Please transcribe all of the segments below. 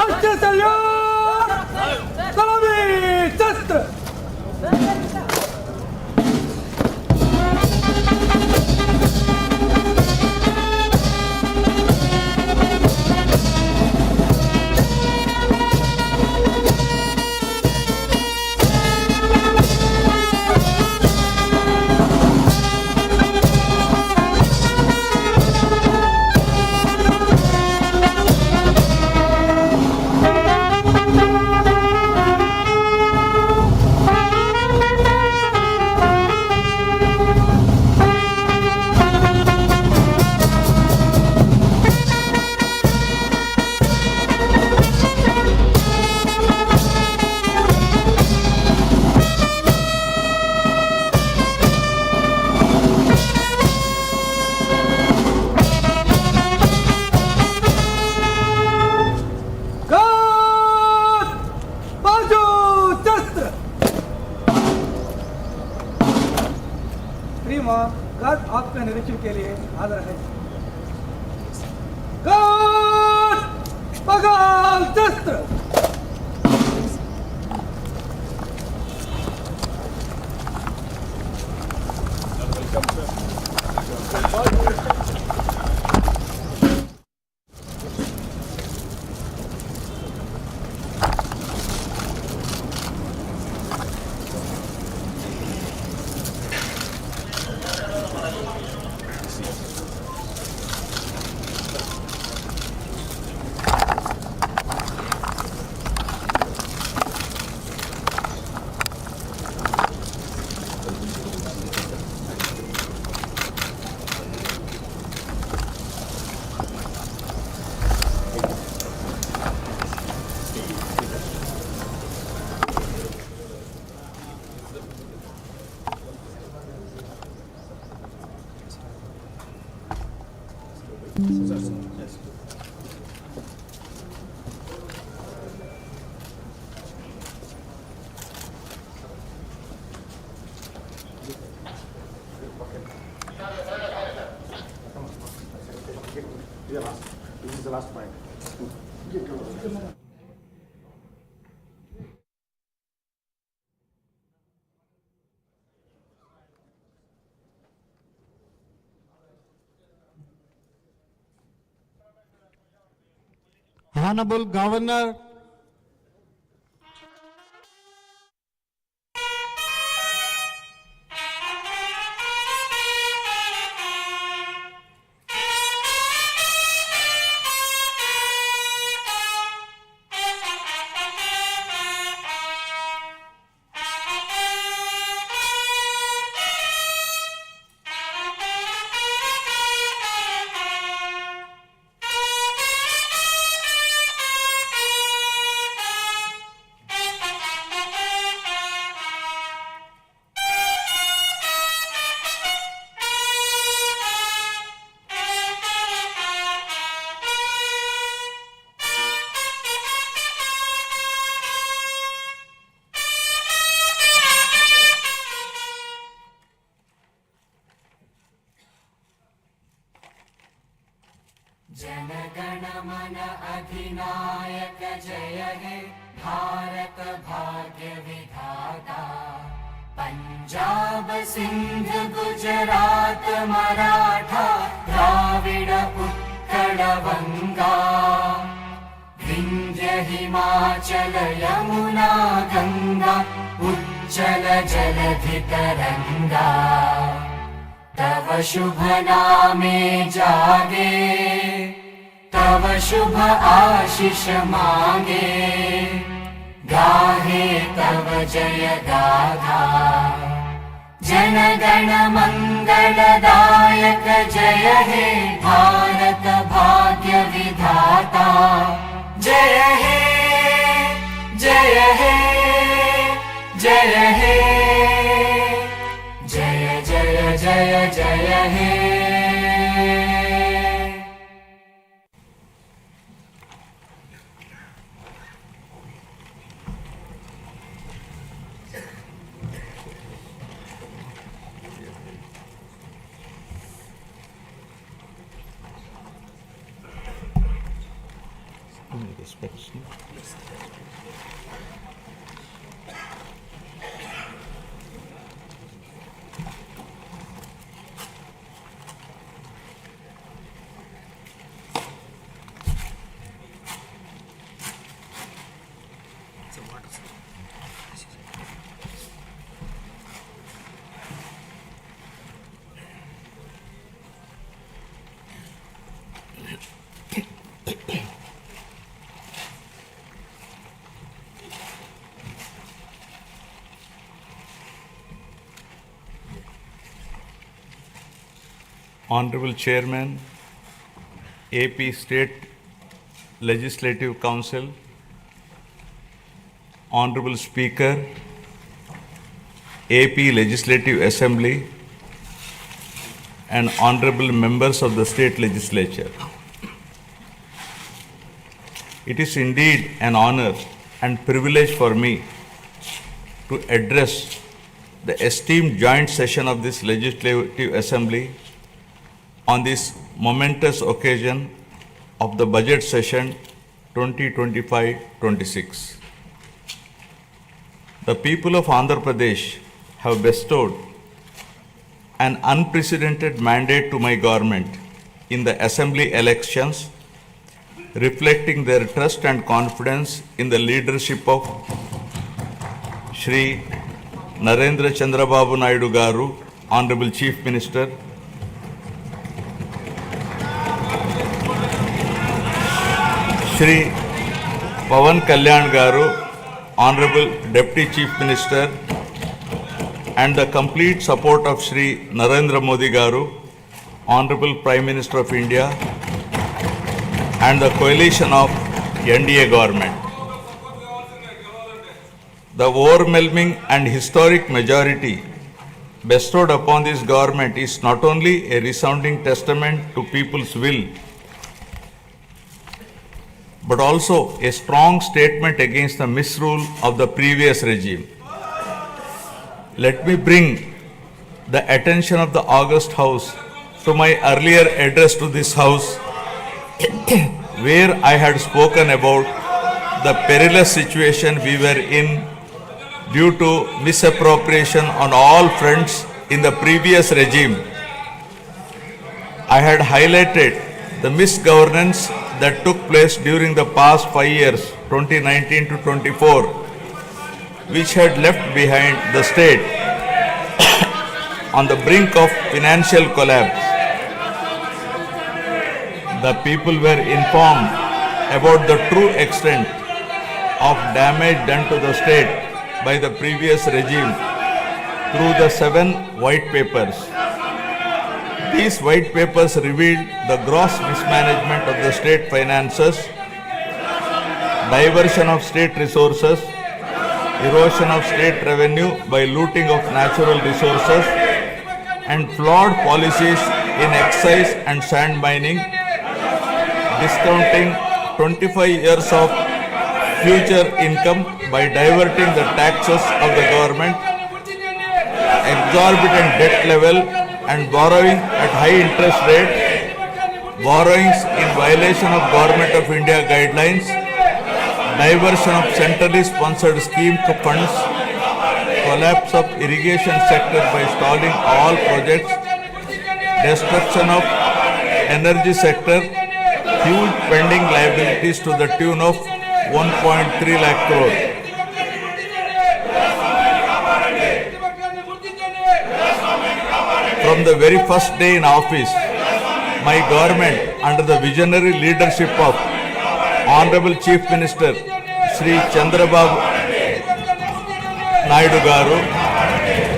राष्ट्रीय सैन्य सलामी शस्त्र आपका निरीक्षण के लिए हाजिर है। पगाल शस्त्र This is the last point. Honorable Governor, Jana Gana Mana अधिनायक जय हे भारत भाग्य विधाता। पंजाब सिंध गुजरात मराठा द्राविड उत्कल बंगा। विंध्य हिमाचल यमुना गंगा उज्जल जलधि तरंगा। तव शुभ नामे जागे तव शुभ आशीष मांगे। गाहे तव जय गाथा जन गण मंगलदायक जय हे भारत भाग्य विधाता। जय हे जय हे जय हे जय जय जय जय हे। Honorable Chairman, AP State Legislative Council, Honorable Speaker, AP Legislative Assembly, and Honorable Members of the State Legislature. It is indeed an honor and privilege for me to address the esteemed joint session of this Legislative Assembly on this momentous occasion of the budget session 2025-26. The people of Andhra Pradesh have bestowed an unprecedented mandate to my government in the assembly elections, reflecting their trust and confidence in the leadership of Shri Narendra Chandrababu Naidu Garu, Honorable Chief Minister, Shri Pawan Kalyan Garu, Honorable Deputy Chief Minister, and the complete support of Shri Narendra Modi Garu, Honorable Prime Minister of India, and the coalition of NDA government. The overwhelming and historic majority bestowed upon this government is not only a resounding testament to people's will, but also a strong statement against the misrule of the previous regime. Let me bring the attention of the August House to my earlier address to this House, where I had spoken about the perilous situation we were in due to misappropriation on all fronts in the previous regime. I had highlighted the misgovernance that took place during the past 5 years, 2019 to 24, which had left behind the state on the brink of financial collapse. The people were informed about the true extent of damage done to the state by the previous regime through the 7 white papers. These white papers revealed the gross mismanagement of the state finances, diversion of state resources, erosion of state revenue by looting of natural resources, and flawed policies in excise and sand mining, discounting 25 years of future income by diverting the taxes of the government, exorbitant debt level and borrowing at high interest rate, borrowings in violation of Government of India guidelines, diversion of centrally sponsored scheme funds, collapse of irrigation sector by stalling all projects, destruction of energy sector, huge pending liabilities to the tune of 1.3 lakh crore. From the very first day in office, my government, under the visionary leadership of Honorable Chief Minister Shri Chandrababu Naidu Garu,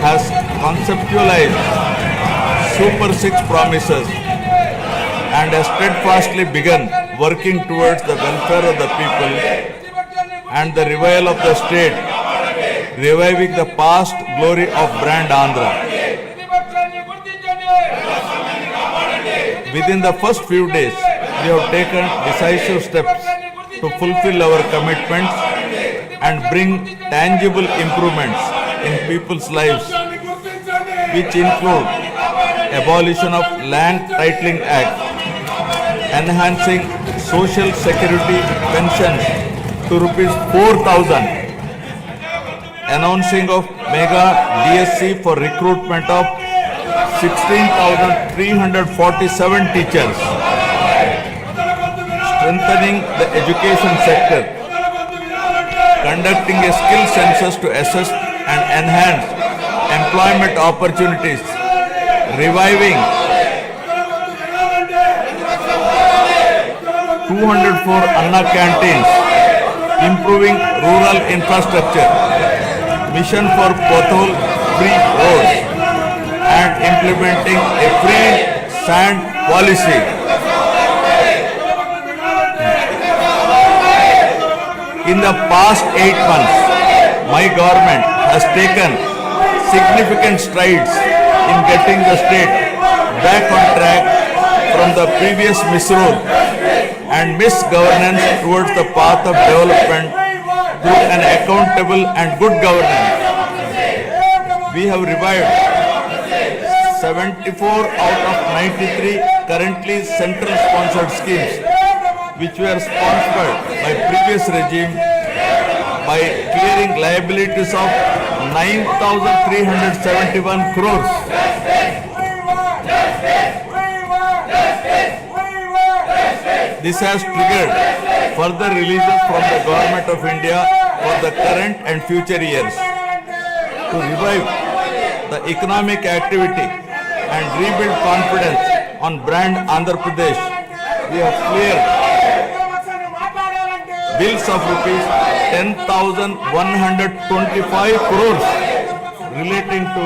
has conceptualized Super 6 promises and has steadfastly begun working towards the welfare of the people and the revival of the state, reviving the past glory of brand Andhra. Within the first few days, we have taken decisive steps to fulfill our commitments and bring tangible improvements in people's lives, which include abolition of Land Titling Act enhancing social security pensions to rupees 4,000, announcing of mega DSC for recruitment of 16,347 teachers, strengthening the education sector, conducting a skill census to assess and enhance employment opportunities, reviving 204 Anna canteens, improving rural infrastructure, mission for pothole-free roads, and implementing a free sand policy. In the past 8 months, my government has taken significant strides in getting the state back on track from the previous misrule and misgovernance towards the path of development through an accountable and good governance. We have revived 74 out of 93 currently central sponsored schemes which were sponsored by previous regime by clearing liabilities of 9,371 crores. This has triggered further releases from the Government of India for the current and future years. To revive the economic activity and rebuild confidence on brand Andhra Pradesh, we have cleared bills of rupees 10,125 crores relating to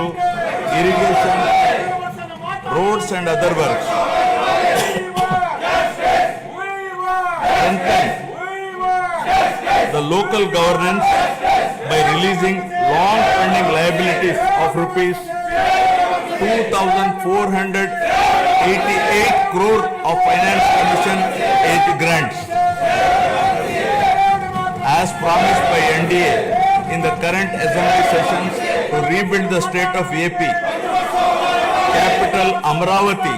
irrigation, roads and other works. Strengthen the local governance by releasing long-pending liabilities of rupees 2,488 crore of finance commission age grants. As promised by NDA in the current assembly sessions to rebuild the state of AP, capital Amravati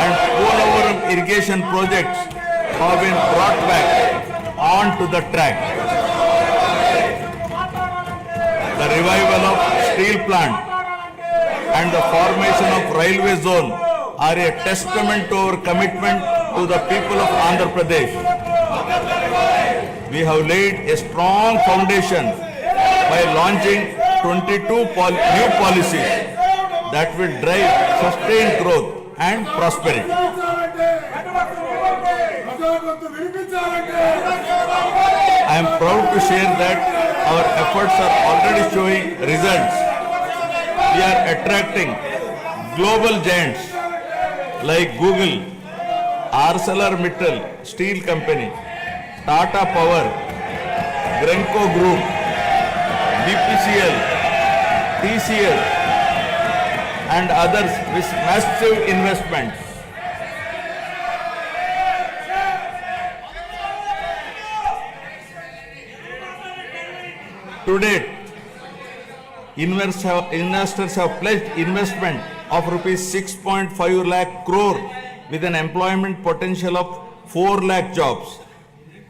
and Polavaram irrigation projects have been brought back onto the track. The revival of steel plant and the formation of railway zone are a testament to our commitment to the people of Andhra Pradesh. We have laid a strong foundation by launching 22 new policies that will drive sustained growth and prosperity. I am proud to share that our efforts are already showing results. We are attracting global giants like Google, ArcelorMittal Steel Company, Tata Power, Grenco Group, BPCL, TCL and others with massive investments. To date, investors have pledged investment of rupees 6.5 lakh crore with an employment potential of 4 lakh jobs.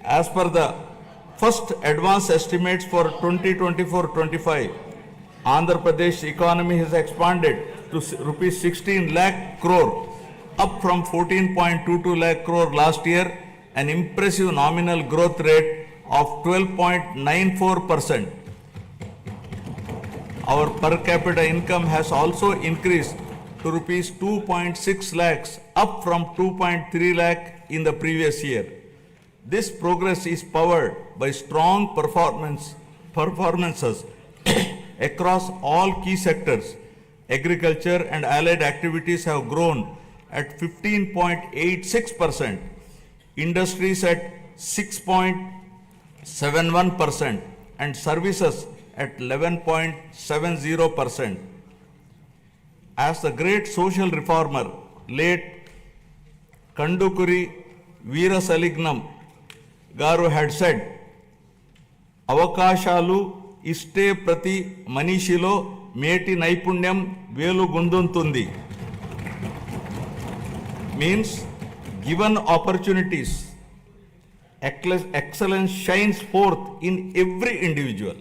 As per the first advance estimates for 2024-25, Andhra Pradesh economy has expanded to rupees 16 lakh crore, up from 14.22 lakh crore last year, an impressive nominal growth rate of 12.94%. Our per capita income has also increased to rupees 2.6 lakhs, up from 2.3 lakh in the previous year. This progress is powered by strong performances across all key sectors. Agriculture and allied activities have grown at 15.86%, industries at 6.71%, and services at 11.70%. As the great social reformer, late Kandukuri Veerasalignam Garu had said, అవకాశాలు ఇష్టే ప్రతి మనిషిలో మేటి నైపుణ్యం వేలుగొందుతుంది. Means Given opportunities, excellence shines forth in every individual.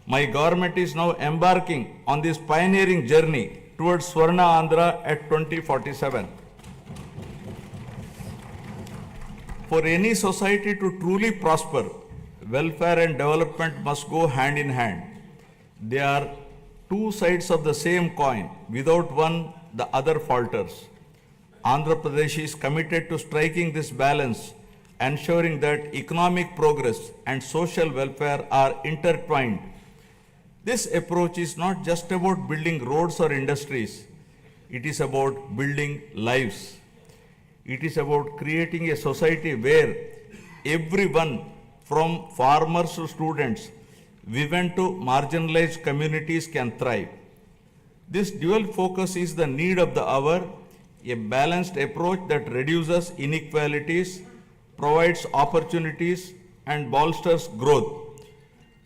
My government is now embarking on this pioneering journey towards Swarna Andhra at 2047. For any society to truly prosper, welfare and development must go hand in hand. They are two sides of the same coin. Without one, the other falters. Andhra Pradesh is committed to striking this balance, ensuring that economic progress and social welfare are intertwined. This approach is not just about building roads or industries, it is about building lives. It is about creating a society where everyone, from farmers to students, women to marginalized communities, can thrive. This dual focus is the need of the hour, a balanced approach that reduces inequalities, provides opportunities, and bolsters growth.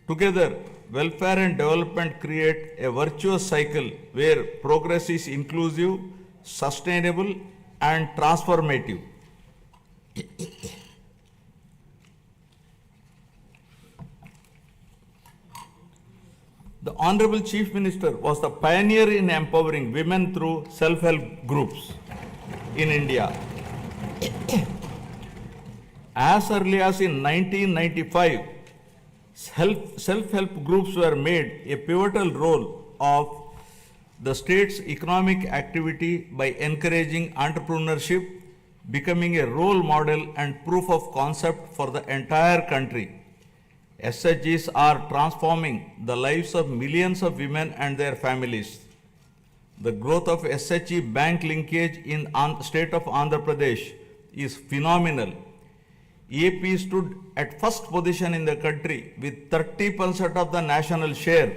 Together, welfare and development create a virtuous cycle where progress is inclusive, sustainable, and transformative. The Honorable Chief Minister was the pioneer in empowering women through self-help groups in India. As early as in 1995, self-help groups were made a pivotal role of the state's economic activity by encouraging entrepreneurship, becoming a role model and proof of concept for the entire country. SHGs are transforming the lives of millions of women and their families. The growth of SHG bank linkage in state of Andhra Pradesh is phenomenal. AP stood at first position in the country with 30% of the national share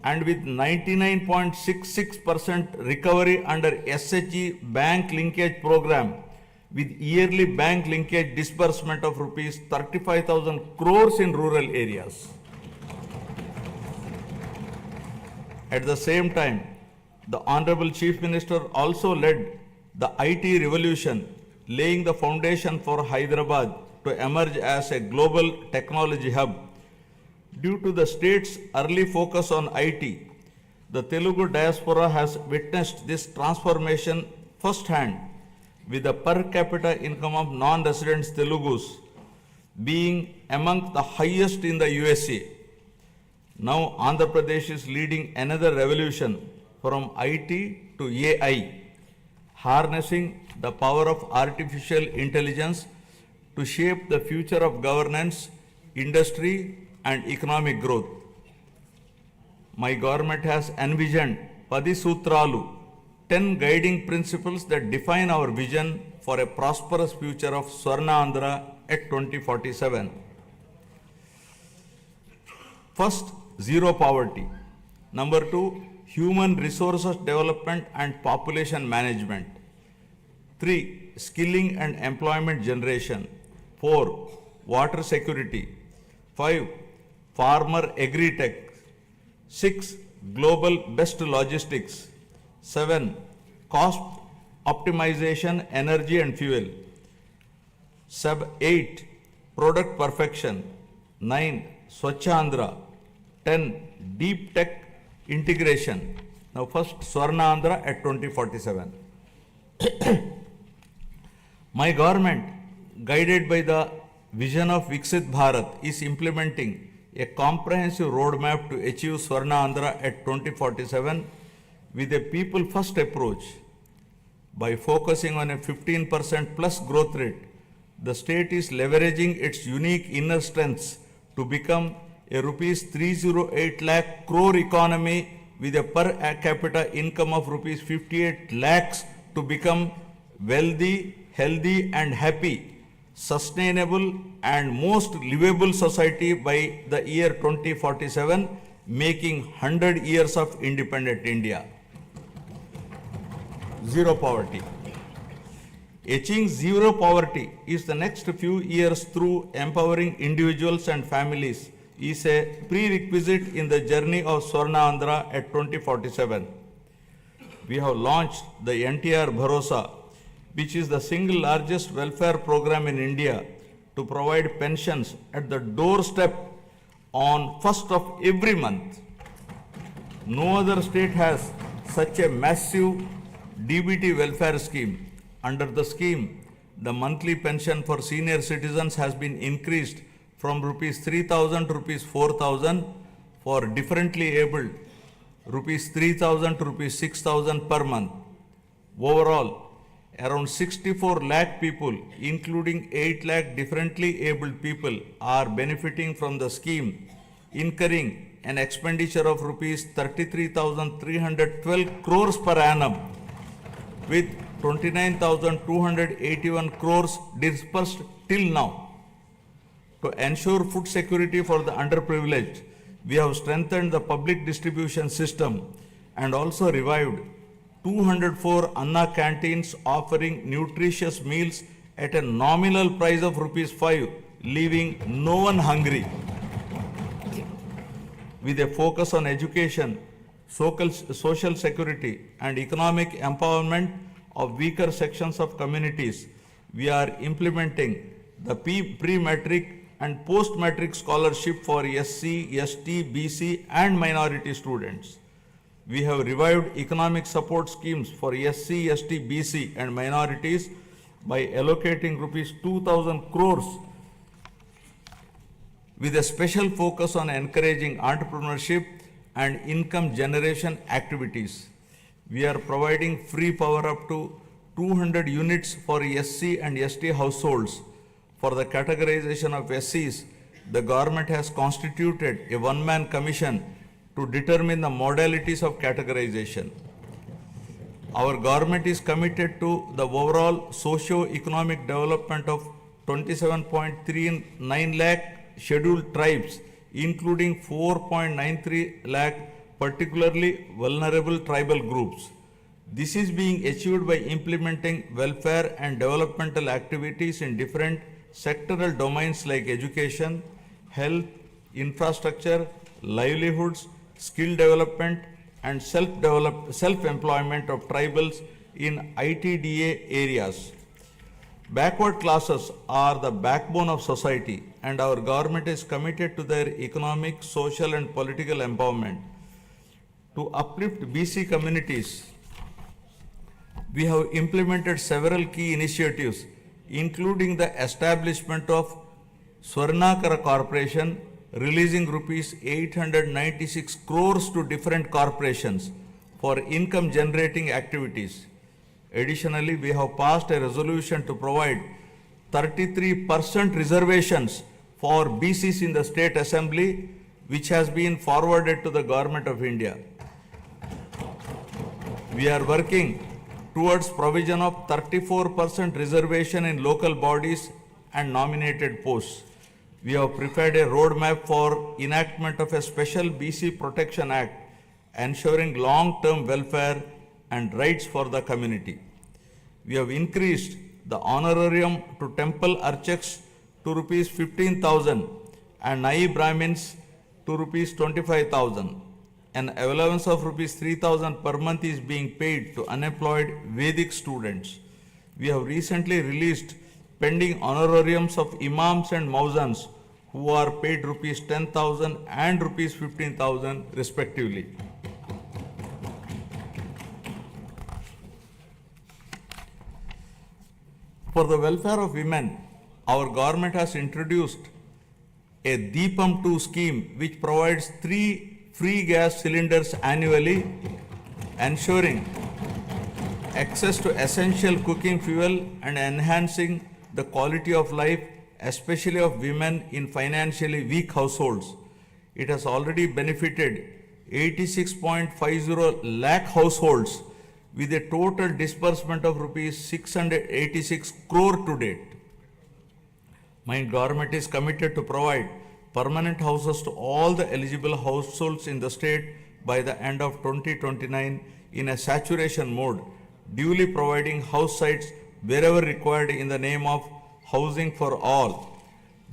and with 99.66% recovery under SHG bank linkage program with yearly bank linkage disbursement of rupees 35,000 crores in rural areas. At the same time, the Honorable Chief Minister also led the IT revolution, laying the foundation for Hyderabad to emerge as a global technology hub. Due to the state's early focus on IT, the Telugu diaspora has witnessed this transformation firsthand, with the per capita income of non-resident Telugus being among the highest in the USA. Now Andhra Pradesh is leading another revolution from IT to AI, harnessing the power of artificial intelligence to shape the future of governance, industry, and economic growth. My government has envisioned Padi Sutralu, 10 guiding principles that define our vision for a prosperous future of Swarna Andhra at 2047. First, zero poverty. Number 2, human resources development and population management. 3, skilling and employment generation. 4, water security. 5, farmer agri-tech. 6, global best logistics. 7, cost optimization, energy and fuel. 8, product perfection. 9, Swachha Andhra. 10, deep tech integration. Now first, Swarna Andhra at 2047. My government, guided by the vision of Viksit Bharat, is implementing a comprehensive roadmap to achieve Swarna Andhra at 2047 with a people-first approach. By focusing on a 15% plus growth rate, the state is leveraging its unique inner strengths to become a rupees 308 lakh crore economy with a per capita income of rupees 58 lakhs to become wealthy, healthy and happy, sustainable and most livable society by the year 2047, making 100 years of independent India. Zero poverty. Achieving zero poverty is the next few years through empowering individuals and families is a prerequisite in the journey of Swarna Andhra at 2047. We have launched the NTR Bharosa, which is the single largest welfare program in India to provide pensions at the doorstep on 1st of every month. No other state has such a massive DBT welfare scheme. Under the scheme, the monthly pension for senior citizens has been increased from rupees 3,000 to rupees 4,000, for differently abled rupees 3,000 to rupees 6,000 per month. Overall, around 64 lakh people, including 8 lakh differently abled people, are benefiting from the scheme, incurring an expenditure of rupees 33,312 crores per annum, with 29,281 crores disbursed till now. To ensure food security for the underprivileged, we have strengthened the public distribution system and also revived 204 Anna canteens offering nutritious meals at a nominal price of rupees 5, leaving no one hungry. With a focus on education, social security, and economic empowerment of weaker sections of communities, we are implementing the pre-matric and post-matric scholarship for SC, ST, BC, and minority students. We have revived economic support schemes for SC, ST, BC, and minorities by allocating rupees 2,000 crores with a special focus on encouraging entrepreneurship and income generation activities. We are providing free power up to 200 units for SC and ST households. For the categorization of SCs, the government has constituted a one-man commission to determine the modalities of categorization. Our government is committed to the overall socio-economic development of 27.39 lakh scheduled tribes, including 4.93 lakh particularly vulnerable tribal groups. This is being achieved by implementing welfare and developmental activities in different sectoral domains like education, health, infrastructure, livelihoods, skill development, and self-employment of tribals in ITDA areas. Backward classes are the backbone of society, and our government is committed to their economic, social, and political empowerment. To uplift BC communities, we have implemented several key initiatives, including the establishment of Swarnakara Corporation, releasing rupees 896 crores to different corporations for income generating activities. Additionally, we have passed a resolution to provide 33% reservations for BCs in the State Assembly, which has been forwarded to the Government of India. We are working towards provision of 34% reservation in local bodies and nominated posts. We have prepared a roadmap for enactment of a special BC Protection Act, ensuring long-term welfare and rights for the community. We have increased the honorarium to temple archaks to rupees 15,000 and Nai Brahmins to rupees 25,000. An allowance of rupees 3,000 per month is being paid to unemployed Vedic students. We have recently released pending honorariums of imams and mauzans who are paid rupees 10,000 and rupees 15,000 respectively. For the welfare of women, our government has introduced a Deepam 2 scheme which provides 3 free gas cylinders annually, ensuring access to essential cooking fuel and enhancing the quality of life, especially of women in financially weak households. It has already benefited 86.50 lakh households with a total disbursement of rupees 686 crore to date. My government is committed to provide permanent houses to all the eligible households in the state by the end of 2029 in a saturation mode, duly providing house sites wherever required in the name of housing for all.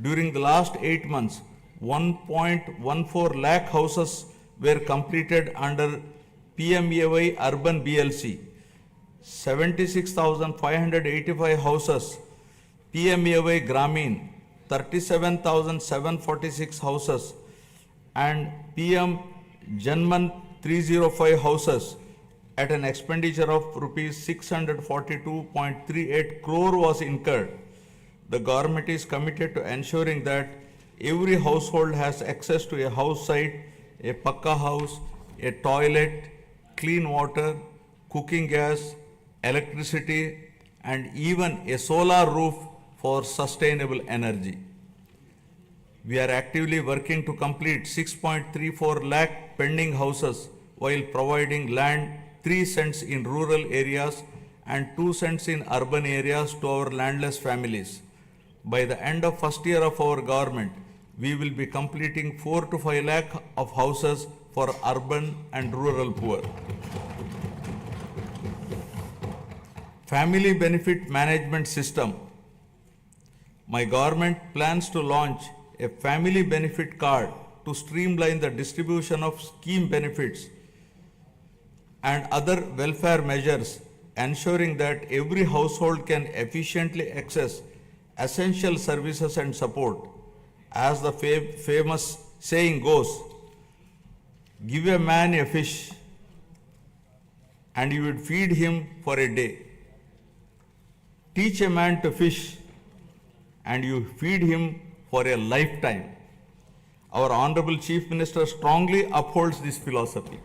During the last 8 months, 1.14 lakh houses were completed under PMAY Urban BLC. 76,585 houses, PMAY Gramin 37,746 houses, and PM Janman 305 houses at an expenditure of rupees 642.38 crore was incurred. The government is committed to ensuring that every household has access to a house site, a pakka house, a toilet, clean water, cooking gas, electricity, and even a solar roof for sustainable energy. We are actively working to complete 6.34 lakh pending houses while providing land 3 cents in rural areas and 2 cents in urban areas to our landless families. By the end of first year of our government, we will be completing 4 to 5 lakh of houses for urban and rural poor. Family Benefit Management System. My government plans to launch a family benefit card to streamline the distribution of scheme benefits and other welfare measures, ensuring that every household can efficiently access essential services and support. As the famous saying goes, give a man a fish and you would feed him for a day. Teach a man to fish and you feed him for a lifetime. Our Honorable Chief Minister strongly upholds this philosophy.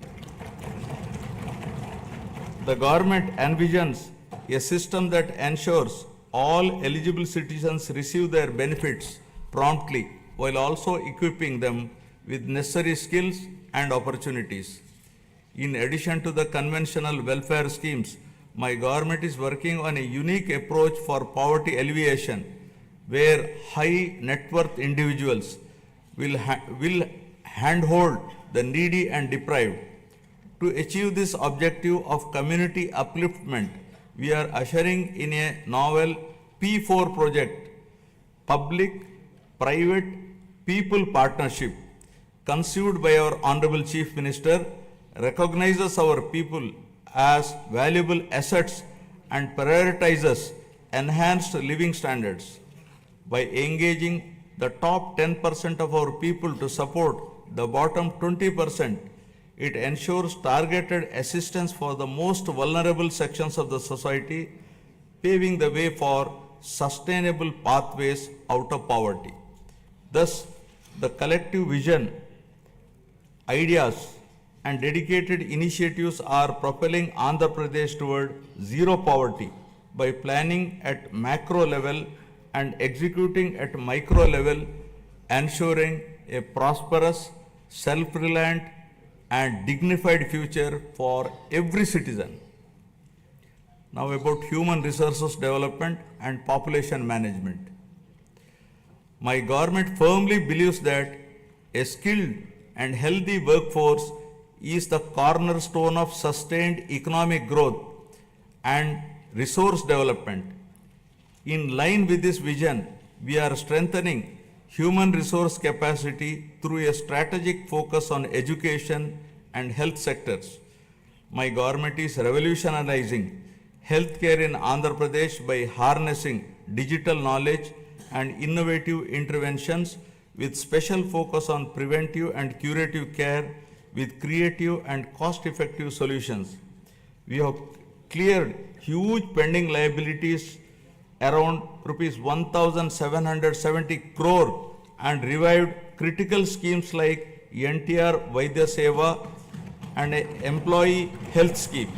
The government envisions a system that ensures all eligible citizens receive their benefits promptly while also equipping them with necessary skills and opportunities. In addition to the conventional welfare schemes, my government is working on a unique approach for poverty alleviation, where high net worth individuals will handhold the needy and deprived. To achieve this objective of community upliftment, we are ushering in a novel P4 project, Public Private People Partnership, conceived by our Honorable Chief Minister, recognizes our people as valuable assets and prioritizes enhanced living standards. By engaging the top 10% of our people to support the bottom 20%, it ensures targeted assistance for the most vulnerable sections of the society, paving the way for sustainable pathways out of poverty. Thus, the collective vision, ideas, and dedicated initiatives are propelling Andhra Pradesh toward zero poverty by planning at macro level and executing at micro level, ensuring a prosperous, self-reliant, and dignified future for every citizen. Now about human resources development and population management. My government firmly believes that a skilled and healthy workforce is the cornerstone of sustained economic growth and resource development. In line with this vision, we are strengthening human resource capacity through a strategic focus on education and health sectors. My government is revolutionizing healthcare in Andhra Pradesh by harnessing digital knowledge and innovative interventions with special focus on preventive and curative care with creative and cost-effective solutions. We have cleared huge pending liabilities around rupees 1,770 crore and revived critical schemes like NTR Vaidya Seva and an employee health scheme.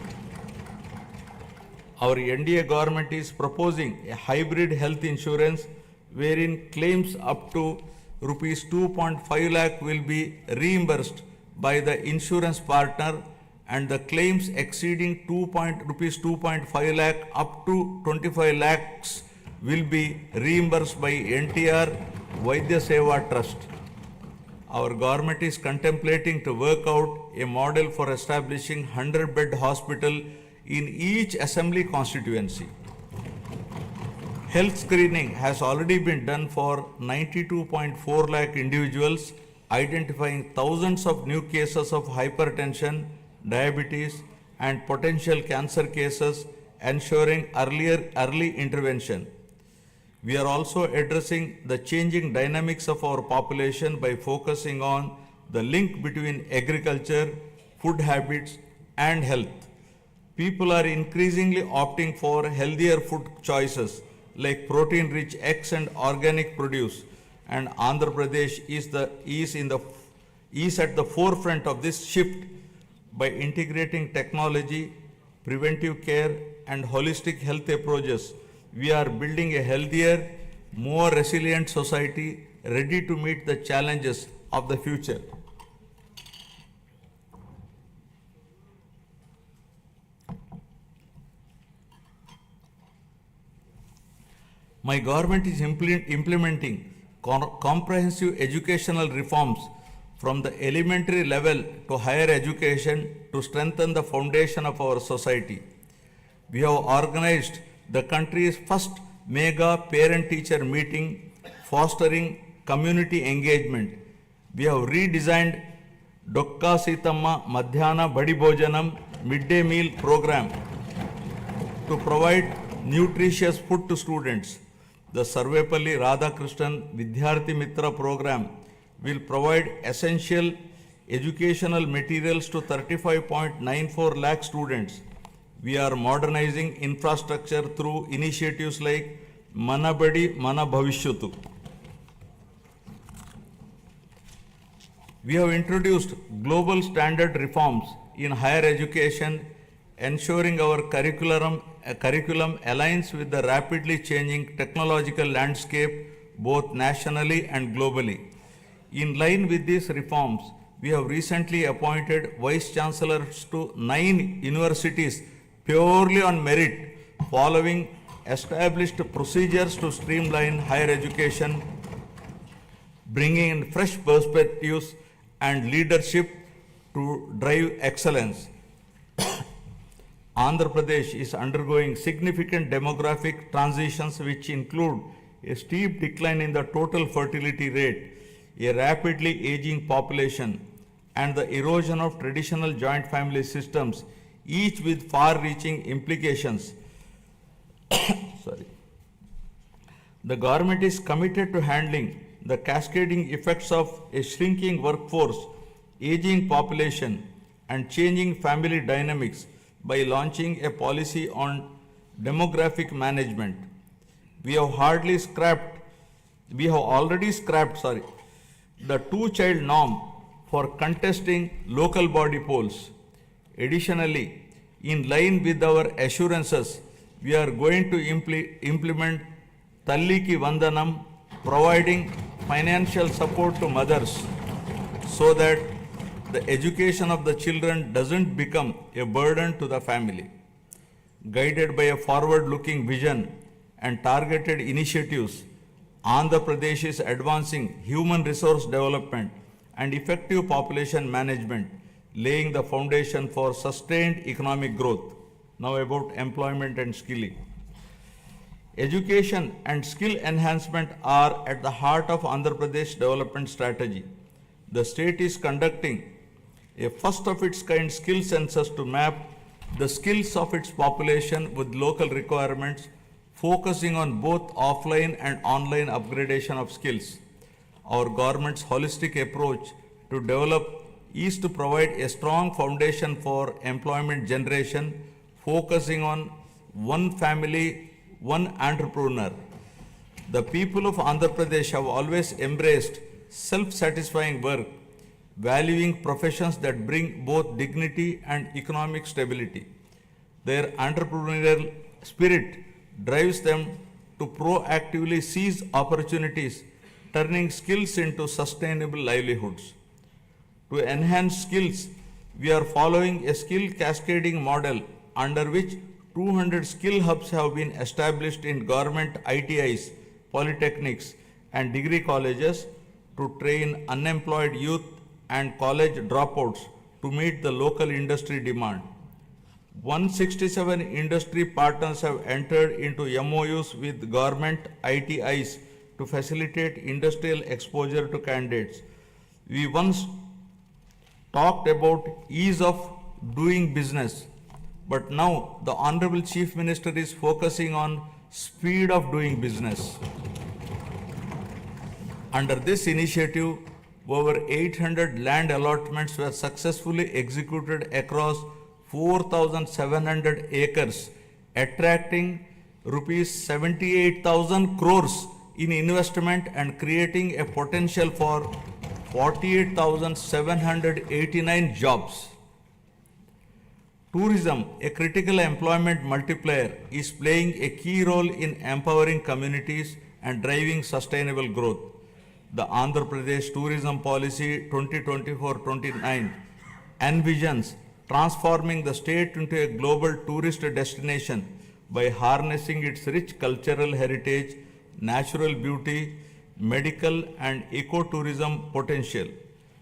Our NDA government is proposing a hybrid health insurance wherein claims up to rupees 2.5 lakh will be reimbursed by the insurance partner and the claims exceeding rupees 2.5 lakh up to 25 lakhs will be reimbursed by NTR Vaidya Seva Trust. Our government is contemplating to work out a model for establishing 100-bed hospital in each assembly constituency. Health screening has already been done for 92.4 lakh individuals, identifying thousands of new cases of hypertension, diabetes, and potential cancer cases ensuring early intervention. We are also addressing the changing dynamics of our population by focusing on the link between agriculture, food habits, and health. People are increasingly opting for healthier food choices like protein rich eggs and organic produce, and Andhra Pradesh is at the forefront of this shift by integrating technology, preventive care, and holistic health approaches. We are building a healthier, more resilient society ready to meet the challenges of the future. My government is implementing comprehensive educational reforms from the elementary level to higher education to strengthen the foundation of our society. We have organized the country's first mega parent-teacher meeting, fostering community engagement. We have redesigned Dokka Sitama Madhyana Badi Bhojanam midday meal program to provide nutritious food to students. The Sarvepalli Radhakrishnan Vidyarthi Mitra program will provide essential educational materials to 35.94 lakh students. We are modernizing infrastructure through initiatives like Mana Badi Mana Bhavishyatu. We have introduced global standard reforms in higher education, ensuring our curriculum aligns with the rapidly changing technological landscape both nationally and globally. In line with these reforms, we have recently appointed vice chancellors to 9 universities purely on merit, following established procedures to streamline higher education, bringing in fresh perspectives and leadership to drive excellence. Andhra Pradesh is undergoing significant demographic transitions which include a steep decline in the total fertility rate, a rapidly aging population, and the erosion of traditional joint family systems, each with far-reaching implications. The government is committed to handling the cascading effects of a shrinking workforce, aging population, and changing family dynamics by launching a policy on demographic management. We have already scrapped the two-child norm for contesting local body polls. Additionally, in line with our assurances, we are going to implement Talliki Vandanam, providing financial support to mothers so that the education of the children doesn't become a burden to the family. Guided by a forward-looking vision and targeted initiatives, Andhra Pradesh is advancing human resource development and effective population management, laying the foundation for sustained economic growth. Now about employment and skilling. Education and skill enhancement are at the heart of Andhra Pradesh development strategy. The state is conducting a first of its kind skill census to map the skills of its population with local requirements, focusing on both offline and online upgradation of skills. Our government's holistic approach to develop is to provide a strong foundation for employment generation, focusing on one family, one entrepreneur. The people of Andhra Pradesh have always embraced self-satisfying work, valuing professions that bring both dignity and economic stability. Their entrepreneurial spirit drives them to proactively seize opportunities, turning skills into sustainable livelihoods. To enhance skills, we are following a skill cascading model under which 200 skill hubs have been established in government ITIs, polytechnics, and degree colleges to train unemployed youth and college dropouts to meet the local industry demand. 167 industry partners have entered into MOUs with government ITIs to facilitate industrial exposure to candidates. We once talked about ease of doing business. But now the Honorable Chief Minister is focusing on speed of doing business. Under this initiative, over 800 land allotments were successfully executed across 4,700 acres, attracting rupees 78,000 crores in investment and creating a potential for 48,789 jobs. Tourism, a critical employment multiplier, is playing a key role in empowering communities and driving sustainable growth. The Andhra Pradesh Tourism Policy 2024-29 envisions transforming the state into a global tourist destination by harnessing its rich cultural heritage, natural beauty, medical and ecotourism potential.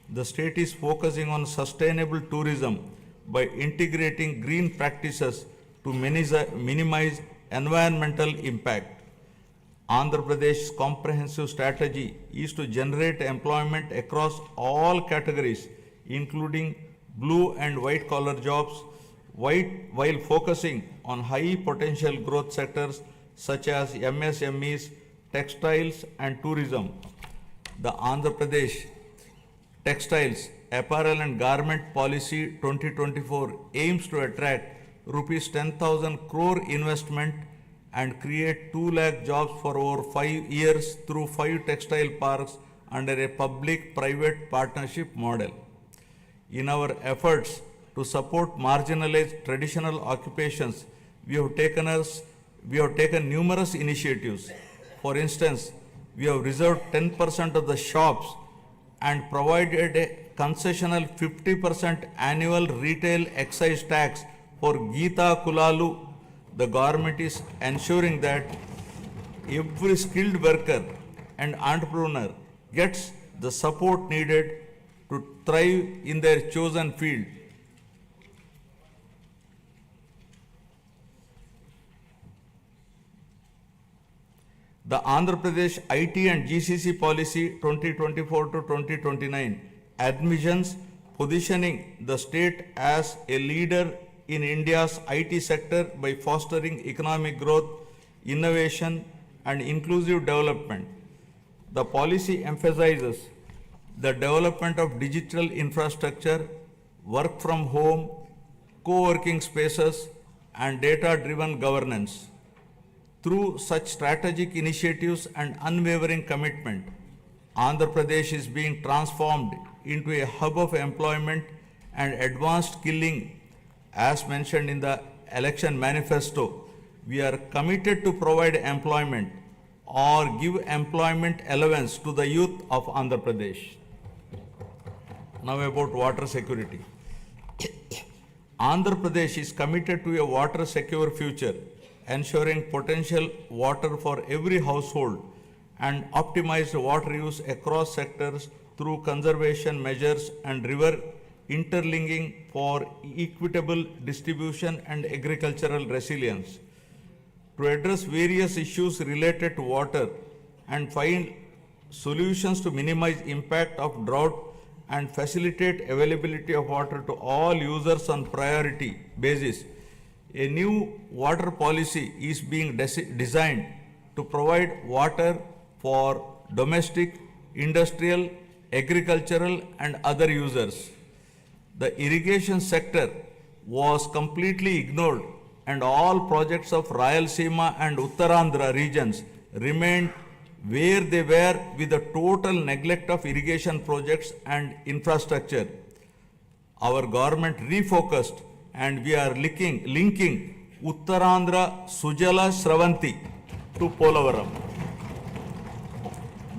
The state is focusing on sustainable tourism by integrating green practices to minimize environmental impact. Andhra Pradesh's comprehensive strategy is to generate employment across all categories, including blue and white collar jobs, while focusing on high potential growth sectors such as MSMEs, textiles and tourism. The Andhra Pradesh Textiles, Apparel and Garment Policy 2024 aims to attract rupees 10,000 crore investment and create 2 lakh jobs for over 5 years through 5 textile parks under a public-private partnership model. In our efforts to support marginalized traditional occupations, we have taken numerous initiatives. For instance, we have reserved 10% of the shops and provided a concessional 50% annual retail excise tax for Geeta Kulalu. The government is ensuring that every skilled worker and entrepreneur gets the support needed to thrive in their chosen field. The Andhra Pradesh IT and GCC Policy 2024-2029 admissions positioning the state as a leader in India's IT sector by fostering economic growth, innovation and inclusive development. The policy emphasizes the development of digital infrastructure, work from home, co-working spaces and data-driven governance. Through such strategic initiatives and unwavering commitment, Andhra Pradesh is being transformed into a hub of employment and advanced skilling. As mentioned in the election manifesto, we are committed to provide employment or give employment allowance to the youth of Andhra Pradesh. Now about water security. Andhra Pradesh is committed to a water secure future, ensuring potential water for every household and optimized water use across sectors through conservation measures and river interlinking for equitable distribution and agricultural resilience. To address various issues related to water and find solutions to minimize impact of drought and facilitate availability of water to all users on priority basis, a new water policy is being designed to provide water for domestic, industrial, agricultural and other users. The irrigation sector was completely ignored and all projects of Rayalaseema and Uttarandhra regions remained where they were with the total neglect of irrigation projects and infrastructure. Our government refocused and we are linking Uttarandhra Sujala Sravanti to Polavaram.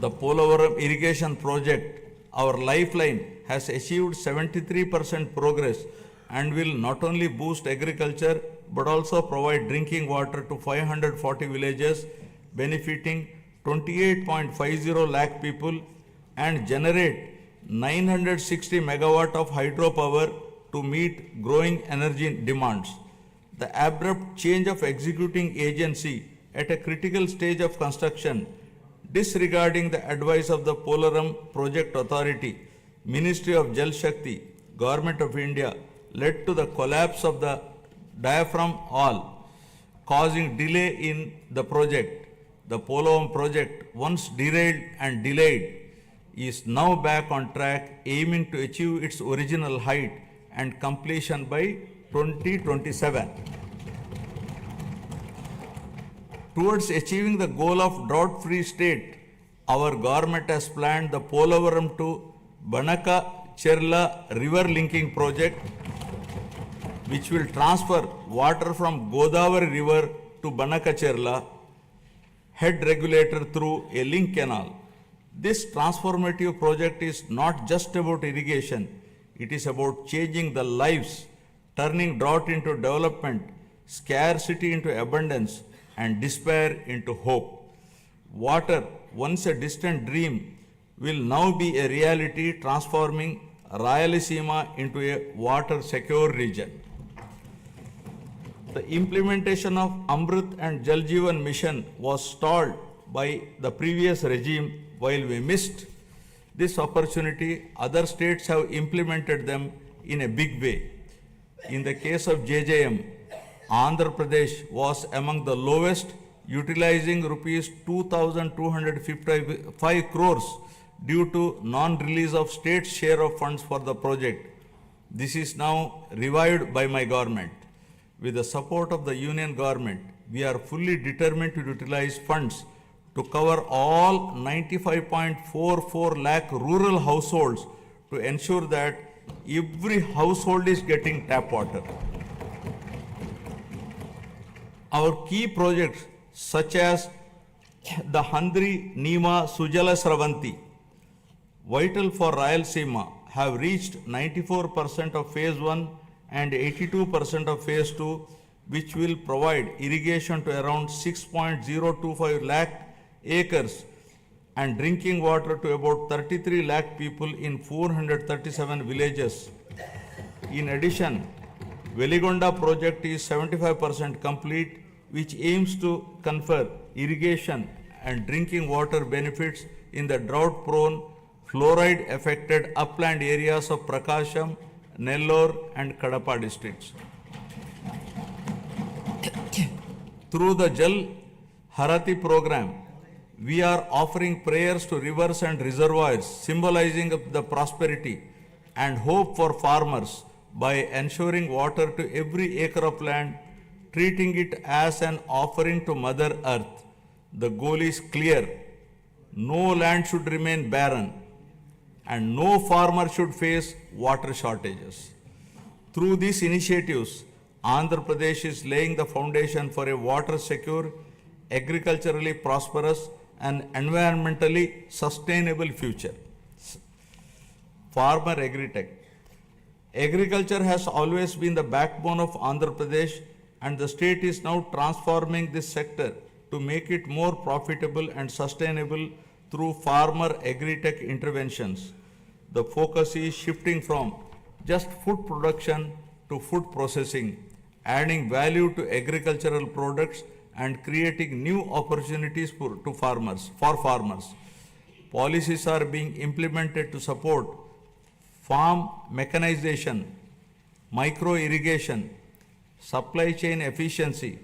The Polavaram irrigation project, our lifeline, has achieved 73% progress and will not only boost agriculture but also provide drinking water to 540 villages, benefiting 28.50 lakh people and generate 960 megawatt of hydropower to meet growing energy demands. The abrupt change of executing agency at a critical stage of construction, disregarding the advice of the Polaram Project Authority, Ministry of Jal Shakti, Government of India, led to the collapse of the diaphragm all, causing delay in the project. The Polavam project, once derailed and delayed, is now back on track, aiming to achieve its original height and completion by 2027. Towards achieving the goal of drought-free state, our government has planned the Polavaram to Banaka-Cherla river linking project, which will transfer water from Godavari river to Banaka-Cherla head regulator through a link canal. This transformative project is not just about irrigation, it is about changing the lives, turning drought into development, scarcity into abundance, and despair into hope. Water, once a distant dream, will now be a reality, transforming Rayalaseema into a water-secure region. The implementation of Amrit and Jal Jeevan mission was stalled by the previous regime. While we missed this opportunity, other states have implemented them in a big way. In the case of JJM, Andhra Pradesh was among the lowest, utilizing rupees 2,255 crores due to non-release of state's share of funds for the project. This is now revived by my government. With the support of the union government, we are fully determined to utilize funds to cover all 95.44 lakh rural households to ensure that every household is getting tap water. Our key projects such as the Handri Nima Sujala Sravanti, vital for Rayalaseema, have reached 94% of phase 1 and 82% of phase 2, which will provide irrigation to around 6.025 lakh acres and drinking water to about 33 lakh people in 437 villages. In addition, Veligonda project is 75% complete, which aims to confer irrigation and drinking water benefits in the drought-prone, fluoride-affected upland areas of Prakasham, Nellore and Kadapa districts. Through the Jal Harati program, we are offering prayers to rivers and reservoirs, symbolizing the prosperity and hope for farmers by ensuring water to every acre of land, treating it as an offering to Mother Earth. The goal is clear: no land should remain barren and no farmer should face water shortages. Through these initiatives, Andhra Pradesh is laying the foundation for a water-secure, agriculturally prosperous and environmentally sustainable future. Farmer Agritech. Agriculture has always been the backbone of Andhra Pradesh, and the state is now transforming this sector to make it more profitable and sustainable through farmer agri-tech interventions. The focus is shifting from just food production to food processing, adding value to agricultural products and creating new opportunities for farmers. Policies are being implemented to support farm mechanization, micro irrigation, supply chain efficiency,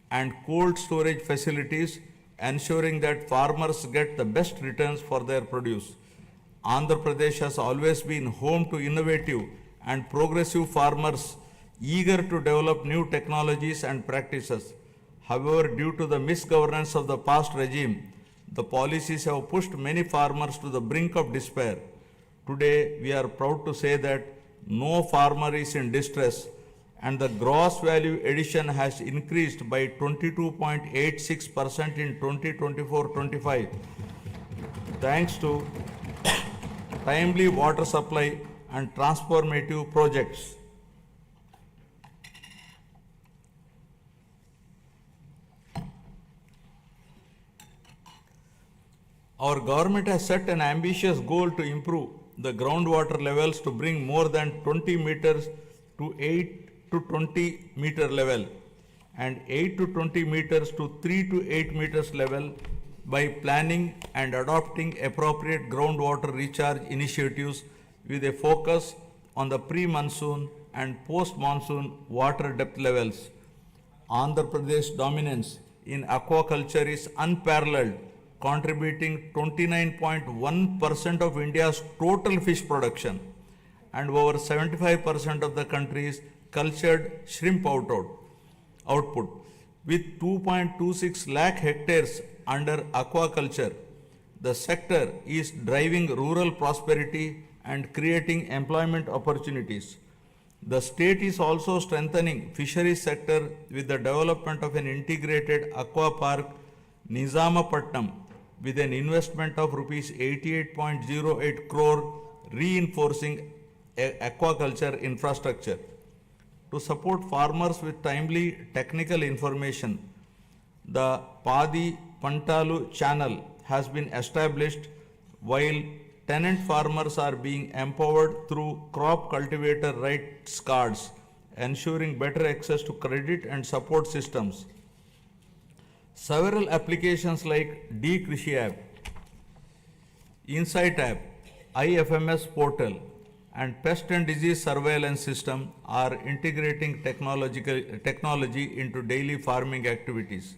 and cold storage facilities, ensuring that farmers get the best returns for their produce. Andhra Pradesh has always been home to innovative and progressive farmers eager to develop new technologies and practices. However, due to the misgovernance of the past regime, the policies have pushed many farmers to the brink of despair. Today, we are proud to say that no farmer is in distress, and the gross value addition has increased by 22.86% in 2024-25, thanks to timely water supply and transformative projects. Our government has set an ambitious goal to improve the groundwater levels to bring more than 20 meters to 8 to 20 meter level and 8 to 20 meters to 3 to 8 meters level by planning and adopting appropriate groundwater recharge initiatives with a focus on the pre-monsoon and post-monsoon water depth levels. Andhra Pradesh dominance in aquaculture is unparalleled, contributing 29.1% of India's total fish production and over 75% of the country's cultured shrimp output. With 2.26 lakh hectares under aquaculture, the sector is driving rural prosperity and creating employment opportunities. The state is also strengthening fisheries sector with the development of an integrated aqua park Nizamapatnam with an investment of rupees 88.08 crore, reinforcing aquaculture infrastructure. To support farmers with timely technical information, the Padi Pantalu channel has been established, while tenant farmers are being empowered through crop cultivator rights cards, ensuring better access to credit and support systems. Several applications like D-Krishi app, Insight app, IFMS portal, and pest and disease surveillance system are integrating technology into daily farming activities.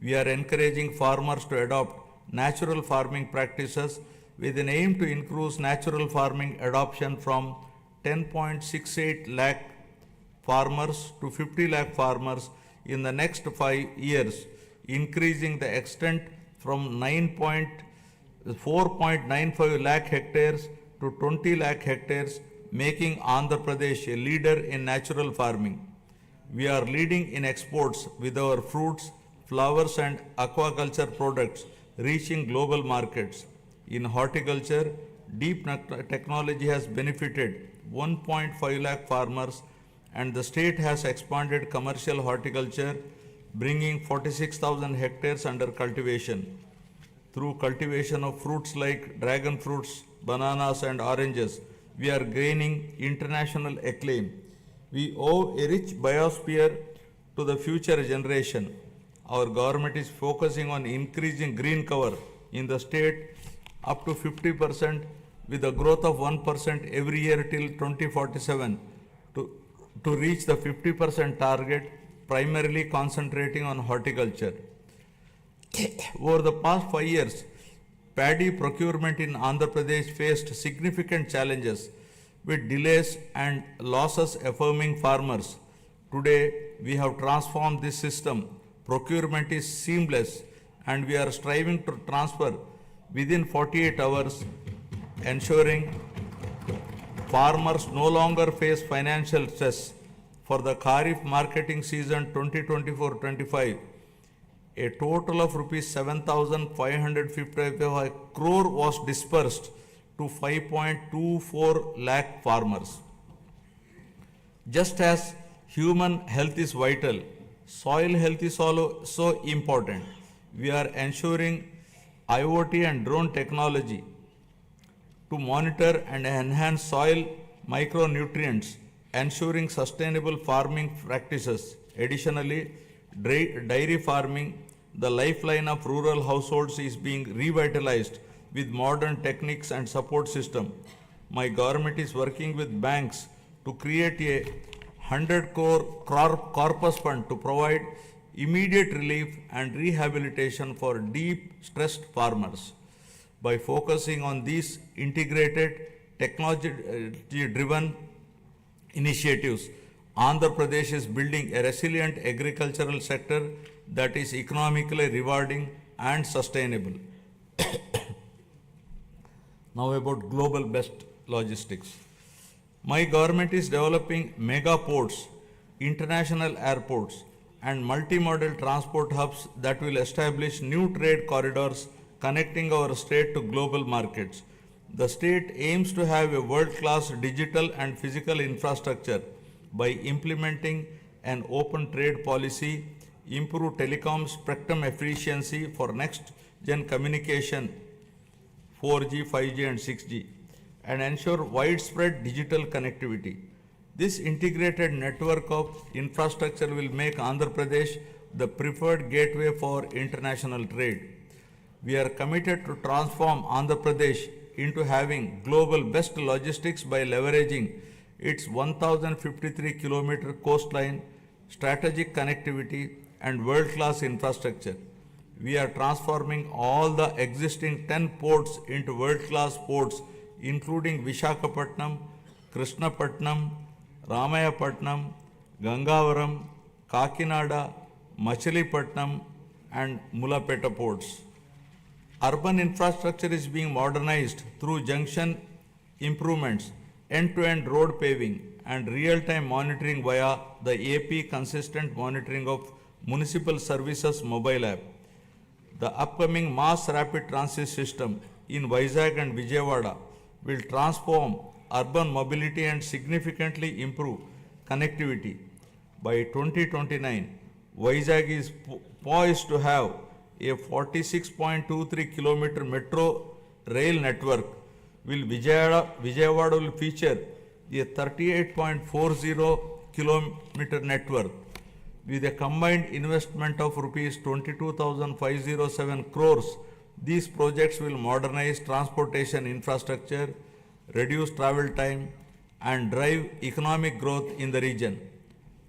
We are encouraging farmers to adopt natural farming practices with an aim to increase natural farming adoption from 10.68 lakh farmers to 50 lakh farmers in the next 5 years, increasing the extent from 4.95 lakh hectares to 20 lakh hectares, making Andhra Pradesh a leader in natural farming. We are leading in exports with our fruits, flowers and aquaculture products reaching global markets. In horticulture, deep technology has benefited 1.5 lakh farmers, and the state has expanded commercial horticulture, bringing 46,000 hectares under cultivation. Through cultivation of fruits like dragon fruits, bananas and oranges, we are gaining international acclaim. We owe a rich biosphere to the future generation. Our government is focusing on increasing green cover in the state up to 50% with a growth of 1% every year till 2047 to reach the 50% target, primarily concentrating on horticulture. Over the past 5 years, paddy procurement in Andhra Pradesh faced significant challenges with delays and losses affirming farmers. Today, we have transformed this system. Procurement is seamless and we are striving to transfer within 48 hours, ensuring farmers no longer face financial stress. For the Kharif marketing season 2024-25, a total of rupees 7,555 crore was dispersed to 5.24 lakh farmers. Just as human health is vital, soil health is also important. We are ensuring IoT and drone technology to monitor and enhance soil micronutrients, ensuring sustainable farming practices. Additionally, dairy farming, the lifeline of rural households, is being revitalized with modern techniques and support system. My government is working with banks to create a 100 crore corpus fund to provide immediate relief and rehabilitation for deep stressed farmers. By focusing on these integrated technology-driven initiatives, Andhra Pradesh is building a resilient agricultural sector that is economically rewarding and sustainable. Now about global best logistics. My government is developing mega ports, international airports, and multimodal transport hubs that will establish new trade corridors connecting our state to global markets. The state aims to have a world-class digital and physical infrastructure by implementing an open trade policy, improve telecom spectrum efficiency for next-gen communication, 4G, 5G and 6G, and ensure widespread digital connectivity. This integrated network of infrastructure will make Andhra Pradesh the preferred gateway for international trade. We are committed to transform Andhra Pradesh into having global best logistics by leveraging its 1053 kilometer coastline, strategic connectivity, and world class infrastructure. We are transforming all the existing 10 ports into world class ports, including Vishakhapatnam, Krishnapatnam, Ramayapatnam, Gangavaram, Kakinada, Machilipatnam, and Mulapeta ports. Urban infrastructure is being modernized through junction improvements, end-to-end road paving, and real-time monitoring via the AP Consistent Monitoring of Municipal Services mobile app. The upcoming mass rapid transit system in Vizag and Vijayawada will transform urban mobility and significantly improve connectivity. By 2029, Vizag is poised to have a 46.23 kilometer metro rail network, while Vijayawada will feature a 38.40 kilometer network. With a combined investment of rupees 22,507 crores, these projects will modernize transportation infrastructure, reduce travel time, and drive economic growth in the region.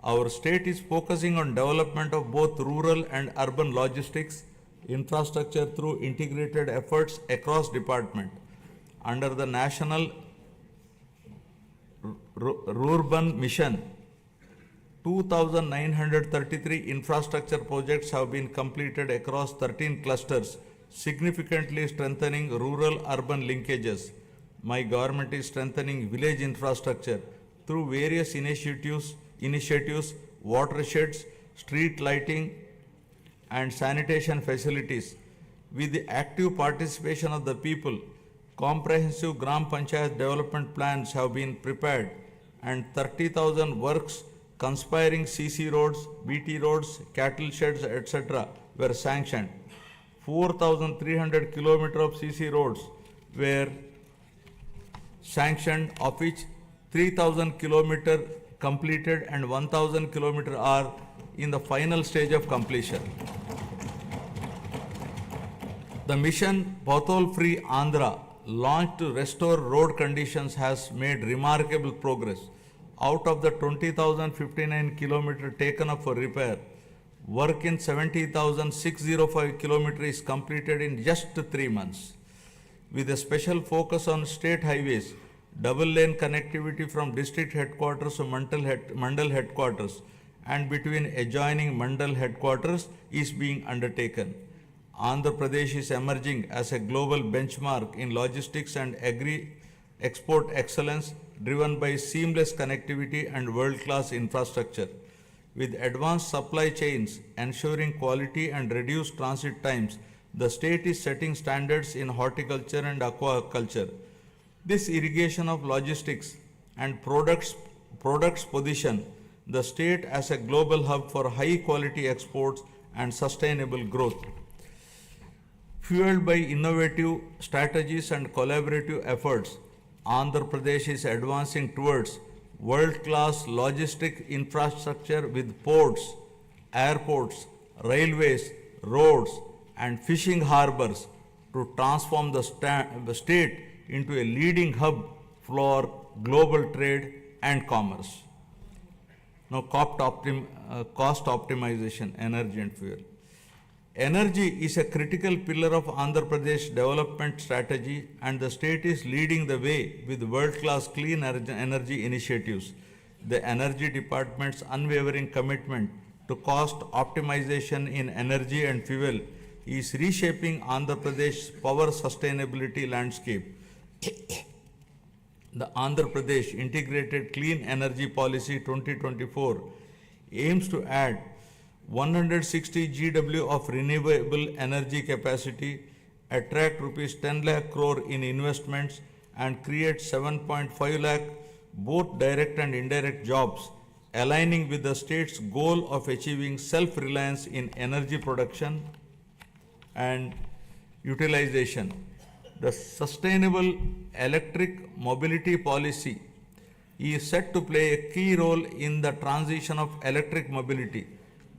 Our state is focusing on development of both rural and urban logistics infrastructure through integrated efforts across department. Under the National Rural Mission, 2,933 infrastructure projects have been completed across 13 clusters, significantly strengthening rural-urban linkages. My government is strengthening village infrastructure through various initiatives, watersheds, street lighting, and sanitation facilities. With the active participation of the people, comprehensive Gram Panchayat development plans have been prepared and 30,000 works conspiring CC roads, BT roads, cattle sheds, etc. were sanctioned. 4,300 kilometers of CC roads were sanctioned, of which 3,000 kilometers completed and 1,000 kilometers are in the final stage of completion. The mission Pothole Free Andhra, launched to restore road conditions, has made remarkable progress. Out of the 20,059 kilometers taken up for repair, work in 70,605 kilometers is completed in just 3 months. With a special focus on state highways, double lane connectivity from district headquarters to Mandal headquarters and between adjoining Mandal headquarters is being undertaken. Andhra Pradesh is emerging as a global benchmark in logistics and agri-export excellence, driven by seamless connectivity and world-class infrastructure. With advanced supply chains ensuring quality and reduced transit times, the state is setting standards in horticulture and aquaculture. This irrigation of logistics and products position the state as a global hub for high-quality exports and sustainable growth. Fueled by innovative strategies and collaborative efforts, Andhra Pradesh is advancing towards world-class logistic infrastructure with ports, airports, railways, roads, and fishing harbors to transform the state into a leading hub for global trade and commerce. Now, cost optimization, energy and fuel. Energy is a critical pillar of Andhra Pradesh development strategy, and the state is leading the way with world-class clean energy initiatives. The Energy Department's unwavering commitment to cost optimization in energy and fuel is reshaping Andhra Pradesh's power sustainability landscape. The Andhra Pradesh Integrated Clean Energy Policy 2024 aims to add 160 GW of renewable energy capacity, attract rupees 10 lakh crore in investments, and create 7.5 lakh both direct and indirect jobs, aligning with the state's goal of achieving self-reliance in energy production and utilization. The sustainable electric mobility policy is set to play a key role in the transition of electric mobility,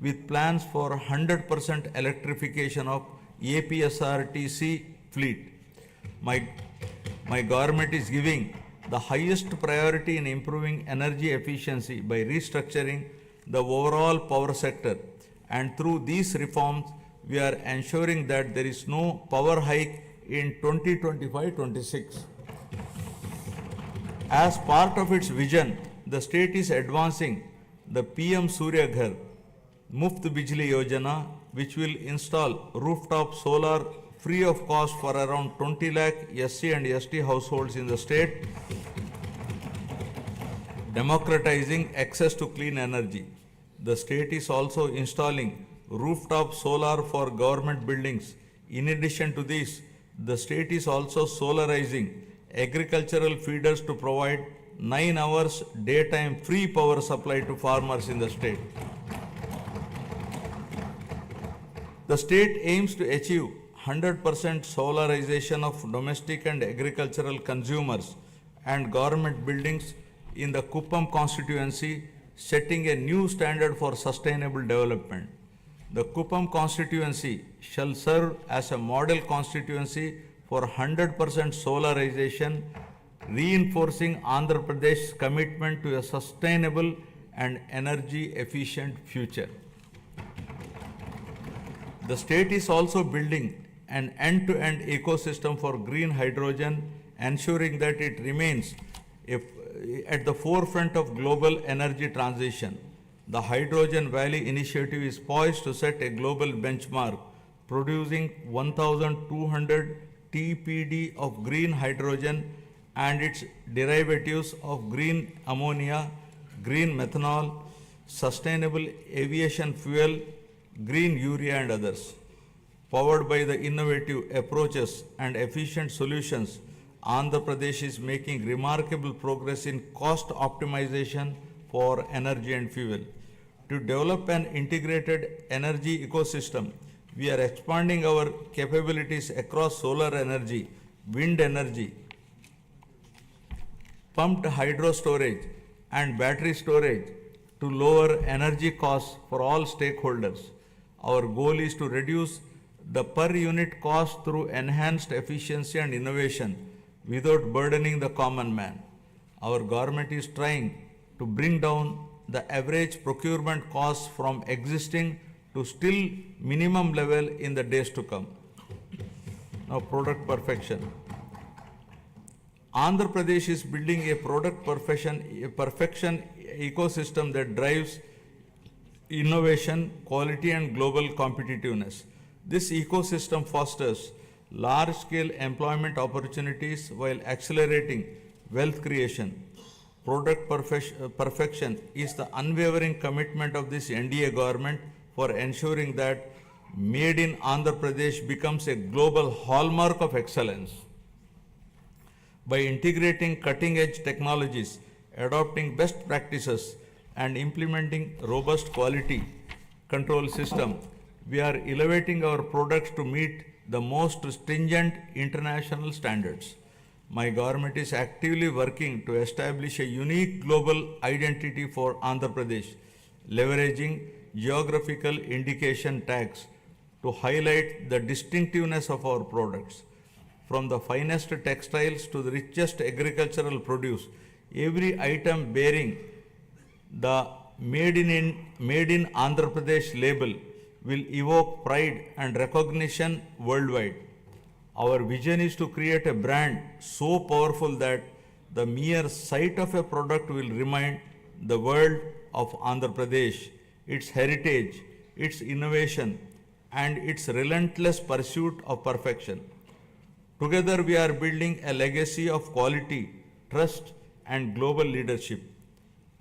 with plans for 100% electrification of APSRTC fleet. My government is giving the highest priority in improving energy efficiency by restructuring the overall power sector, and through these reforms, we are ensuring that there is no power hike in 2025-26. As part of its vision, the state is advancing the PM Surya Ghar Muft Bijli Yojana, which will install rooftop solar free of cost for around 20 lakh SC and ST households in the state, democratizing access to clean energy. The state is also installing rooftop solar for government buildings. In addition to this, the state is also solarizing agricultural feeders to provide 9 hours daytime free power supply to farmers in the state. The state aims to achieve 100% solarization of domestic and agricultural consumers and government buildings in the Kuppam constituency, setting a new standard for sustainable development. The Kuppam constituency shall serve as a model constituency for 100% solarization, reinforcing Andhra Pradesh's commitment to a sustainable and energy efficient future. The state is also building an end-to-end ecosystem for green hydrogen, ensuring that it remains at the forefront of global energy transition. The Hydrogen Valley initiative is poised to set a global benchmark, producing 1,200 TPD of green hydrogen and its derivatives of green ammonia, green methanol, sustainable aviation fuel, green urea and others. Powered by the innovative approaches and efficient solutions, Andhra Pradesh is making remarkable progress in cost optimization for energy and fuel. To develop an integrated energy ecosystem, we are expanding our capabilities across solar energy, wind energy, pumped hydro storage, and battery storage to lower energy costs for all stakeholders. Our goal is to reduce the per unit cost through enhanced efficiency and innovation without burdening the common man. Our government is trying to bring down the average procurement costs from existing to still minimum level in the days to come. Now, product perfection. Andhra Pradesh is building a product perfection ecosystem that drives innovation, quality and global competitiveness. This ecosystem fosters large-scale employment opportunities while accelerating wealth creation. Product perfection is the unwavering commitment of this NDA government for ensuring that Made in Andhra Pradesh becomes a global hallmark of excellence. By integrating cutting-edge technologies, adopting best practices, and implementing robust quality control system, we are elevating our products to meet the most stringent international standards. My government is actively working to establish a unique global identity for Andhra Pradesh, leveraging geographical indication tags to highlight the distinctiveness of our products. From the finest textiles to the richest agricultural produce, every item bearing the Made in Andhra Pradesh label will evoke pride and recognition worldwide. Our vision is to create a brand so powerful that the mere sight of a product will remind the world of Andhra Pradesh, its heritage, its innovation, and its relentless pursuit of perfection. Together, we are building a legacy of quality, trust, and global leadership.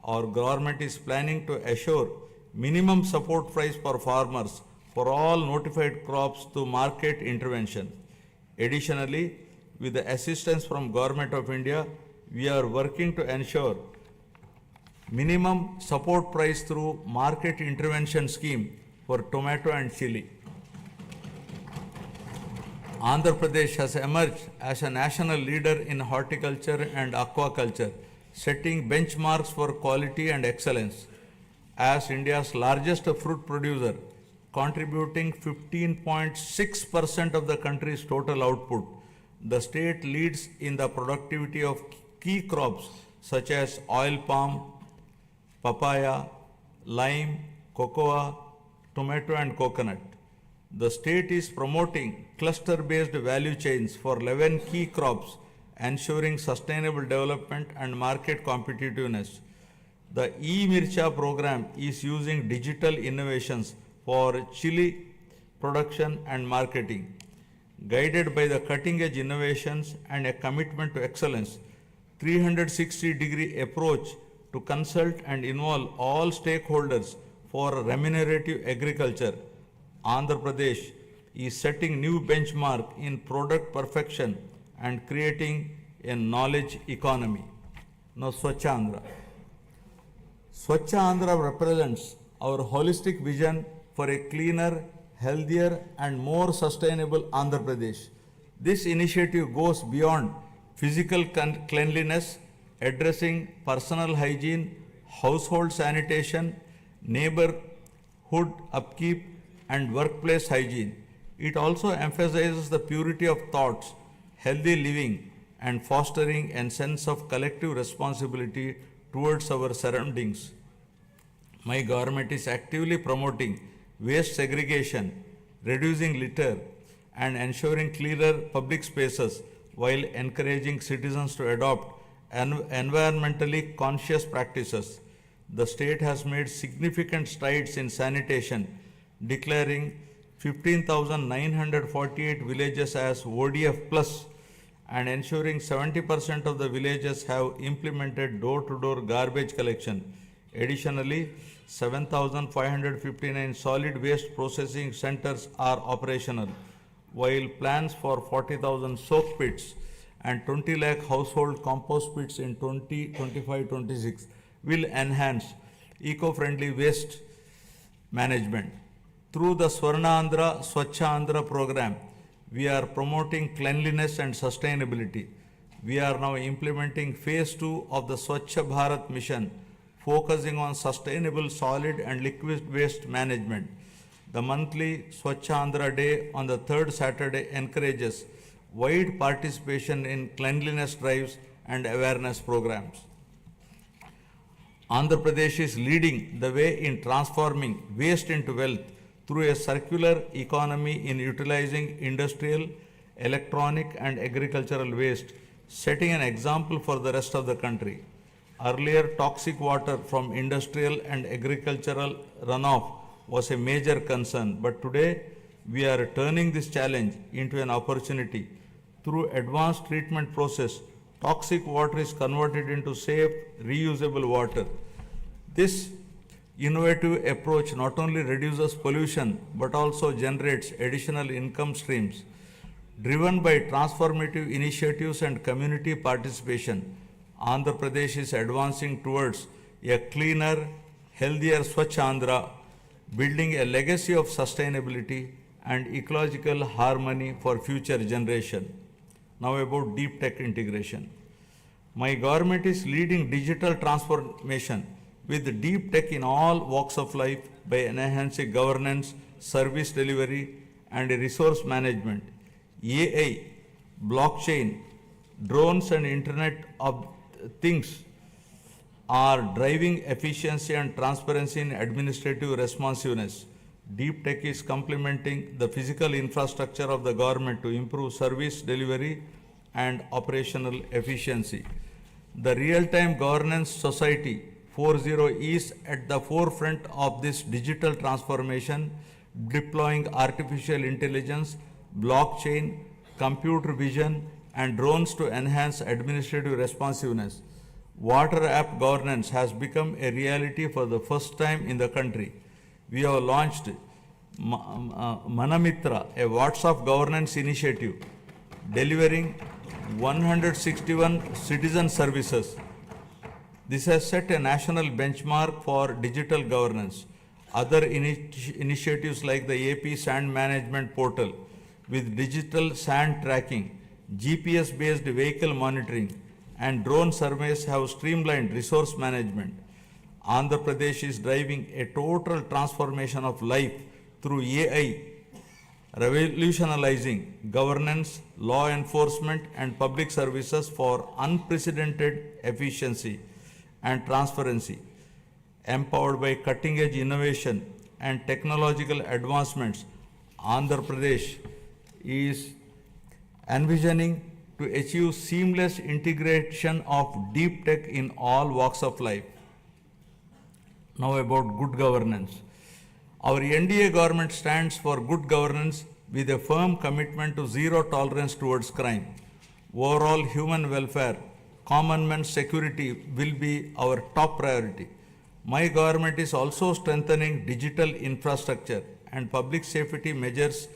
Our government is planning to assure minimum support price for farmers for all notified crops through market intervention. Additionally, with the assistance from Government of India, we are working to ensure minimum support price through market intervention scheme for tomato and chili. Andhra Pradesh has emerged as a national leader in horticulture and aquaculture, setting benchmarks for quality and excellence. As India's largest fruit producer, contributing 15.6% of the country's total output, the state leads in the productivity of key crops such as oil palm, papaya, lime, cocoa, tomato and coconut. The state is promoting cluster-based value chains for 11 key crops, ensuring sustainable development and market competitiveness. The e-Mircha program is using digital innovations for chili production and marketing. Guided by the cutting-edge innovations and a commitment to excellence, 360-degree approach to consult and involve all stakeholders for remunerative agriculture, Andhra Pradesh is setting new benchmark in product perfection and creating a knowledge economy. Now, Swachh Andhra. Swachh Andhra represents our holistic vision for a cleaner, healthier and more sustainable Andhra Pradesh. This initiative goes beyond physical cleanliness, addressing personal hygiene, household sanitation, neighborhood upkeep and workplace hygiene. It also emphasizes the purity of thoughts, healthy living and fostering a sense of collective responsibility towards our surroundings. My government is actively promoting waste segregation, reducing litter, and ensuring cleaner public spaces while encouraging citizens to adopt environmentally conscious practices. The state has made significant strides in sanitation, declaring 15,948 villages as ODF plus and ensuring 70% of the villages have implemented door-to-door garbage collection. Additionally, 7,559 solid waste processing centers are operational, while plans for 40,000 soak pits and 20 lakh household compost pits in 2025-26 will enhance eco-friendly waste management. Through the Swarna Andhra, Swachh Andhra program, we are promoting cleanliness and sustainability. We are now implementing phase 2 of the Swachh Bharat mission, focusing on sustainable solid and liquid waste management. The monthly Swachh Andhra Day on the third Saturday encourages wide participation in cleanliness drives and awareness programs. Andhra Pradesh is leading the way in transforming waste into wealth through a circular economy in utilizing industrial, electronic and agricultural waste, setting an example for the rest of the country. Earlier, toxic water from industrial and agricultural runoff was a major concern, but today we are turning this challenge into an opportunity. Through advanced treatment process, toxic water is converted into safe, reusable water. This innovative approach not only reduces pollution but also generates additional income streams. Driven by transformative initiatives and community participation, Andhra Pradesh is advancing towards a cleaner, healthier Swachh Andhra, building a legacy of sustainability and ecological harmony for future generation. Now about deep tech integration. My government is leading digital transformation with deep tech in all walks of life by enhancing governance, service delivery and resource management. AI, blockchain, drones and Internet of Things are driving efficiency and transparency in administrative responsiveness. Deep tech is complementing the physical infrastructure of the government to improve service delivery and operational efficiency. The Real-Time Governance Society 4.0 is at the forefront of this digital transformation, deploying artificial intelligence, blockchain, computer vision, and drones to enhance administrative responsiveness. Water app governance has become a reality for the first time in the country. We have launched Manamitra, a WhatsApp governance initiative, delivering 161 citizen services. This has set a national benchmark for digital governance. Other initiatives like the AP Sand Management Portal with digital sand tracking, GPS-based vehicle monitoring, and drone surveys have streamlined resource management. Andhra Pradesh is driving a total transformation of life through AI, revolutionizing governance, law enforcement, and public services for unprecedented efficiency and transparency. Empowered by cutting edge innovation and technological advancements, Andhra Pradesh is envisioning to achieve seamless integration of deep tech in all walks of life. Now about good governance. Our NDA government stands for good governance with a firm commitment to zero tolerance towards crime. Overall human welfare, common man's security will be our top priority. My government is also strengthening digital infrastructure and public safety measures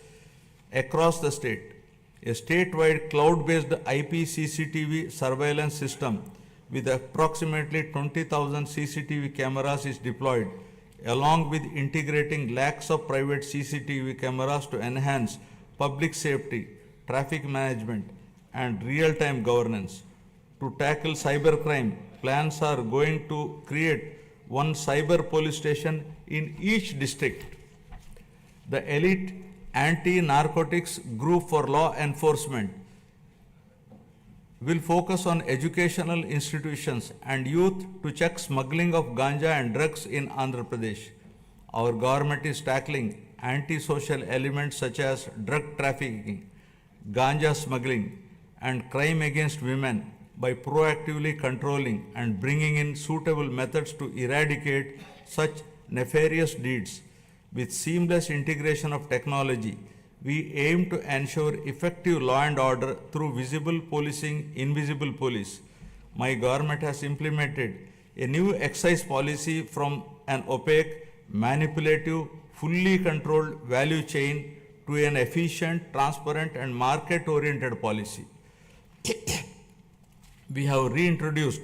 across the state. A statewide cloud-based IP CCTV surveillance system with approximately 20,000 CCTV cameras is deployed, along with integrating lakhs of private CCTV cameras to enhance public safety, traffic management, and real-time governance. To tackle cybercrime, plans are going to create one cyber police station in each district. The elite anti-narcotics group for law enforcement will focus on educational institutions and youth to check smuggling of ganja and drugs in Andhra Pradesh. Our government is tackling anti-social elements such as drug trafficking, ganja smuggling, and crime against women by proactively controlling and bringing in suitable methods to eradicate such nefarious deeds. With seamless integration of technology, we aim to ensure effective law and order through visible policing, invisible police. My government has implemented a new excise policy from an opaque, manipulative, fully controlled value chain to an efficient, transparent, and market-oriented policy. We have reintroduced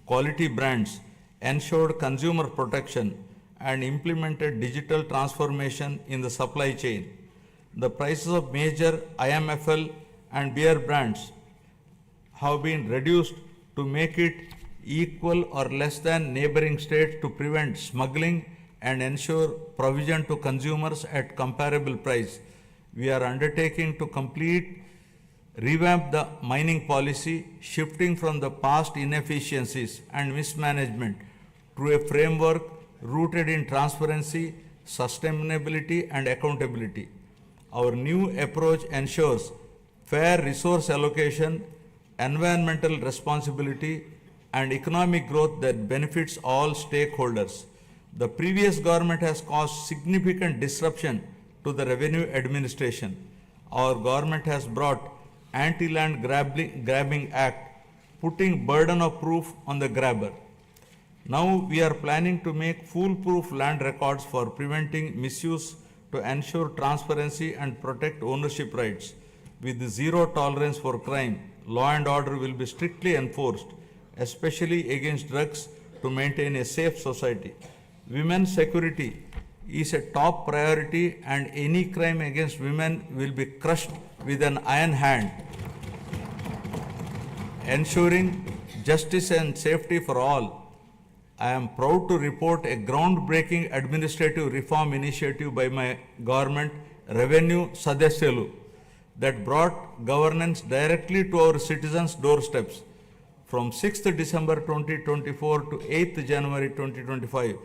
quality brands, ensured consumer protection, and implemented digital transformation in the supply chain. The prices of major IMFL and beer brands have been reduced to make it equal or less than neighboring states to prevent smuggling and ensure provision to consumers at comparable price. We are undertaking to revamp the mining policy, shifting from the past inefficiencies and mismanagement to a framework rooted in transparency, sustainability, and accountability. Our new approach ensures fair resource allocation, environmental responsibility, and economic growth that benefits all stakeholders. The previous government has caused significant disruption to the revenue administration. Our government has brought Anti-Land Grabbing Act, putting burden of proof on the grabber. Now we are planning to make foolproof land records for preventing misuse to ensure transparency and protect ownership rights. With zero tolerance for crime, law and order will be strictly enforced, especially against drugs, to maintain a safe society. Women's security is a top priority, and any crime against women will be crushed with an iron hand, ensuring justice and safety for all. I am proud to report a groundbreaking administrative reform initiative by my government, Revenue Sadhyasalu, that brought governance directly to our citizens' doorsteps. From 6th December 2024 to 8th January 2025,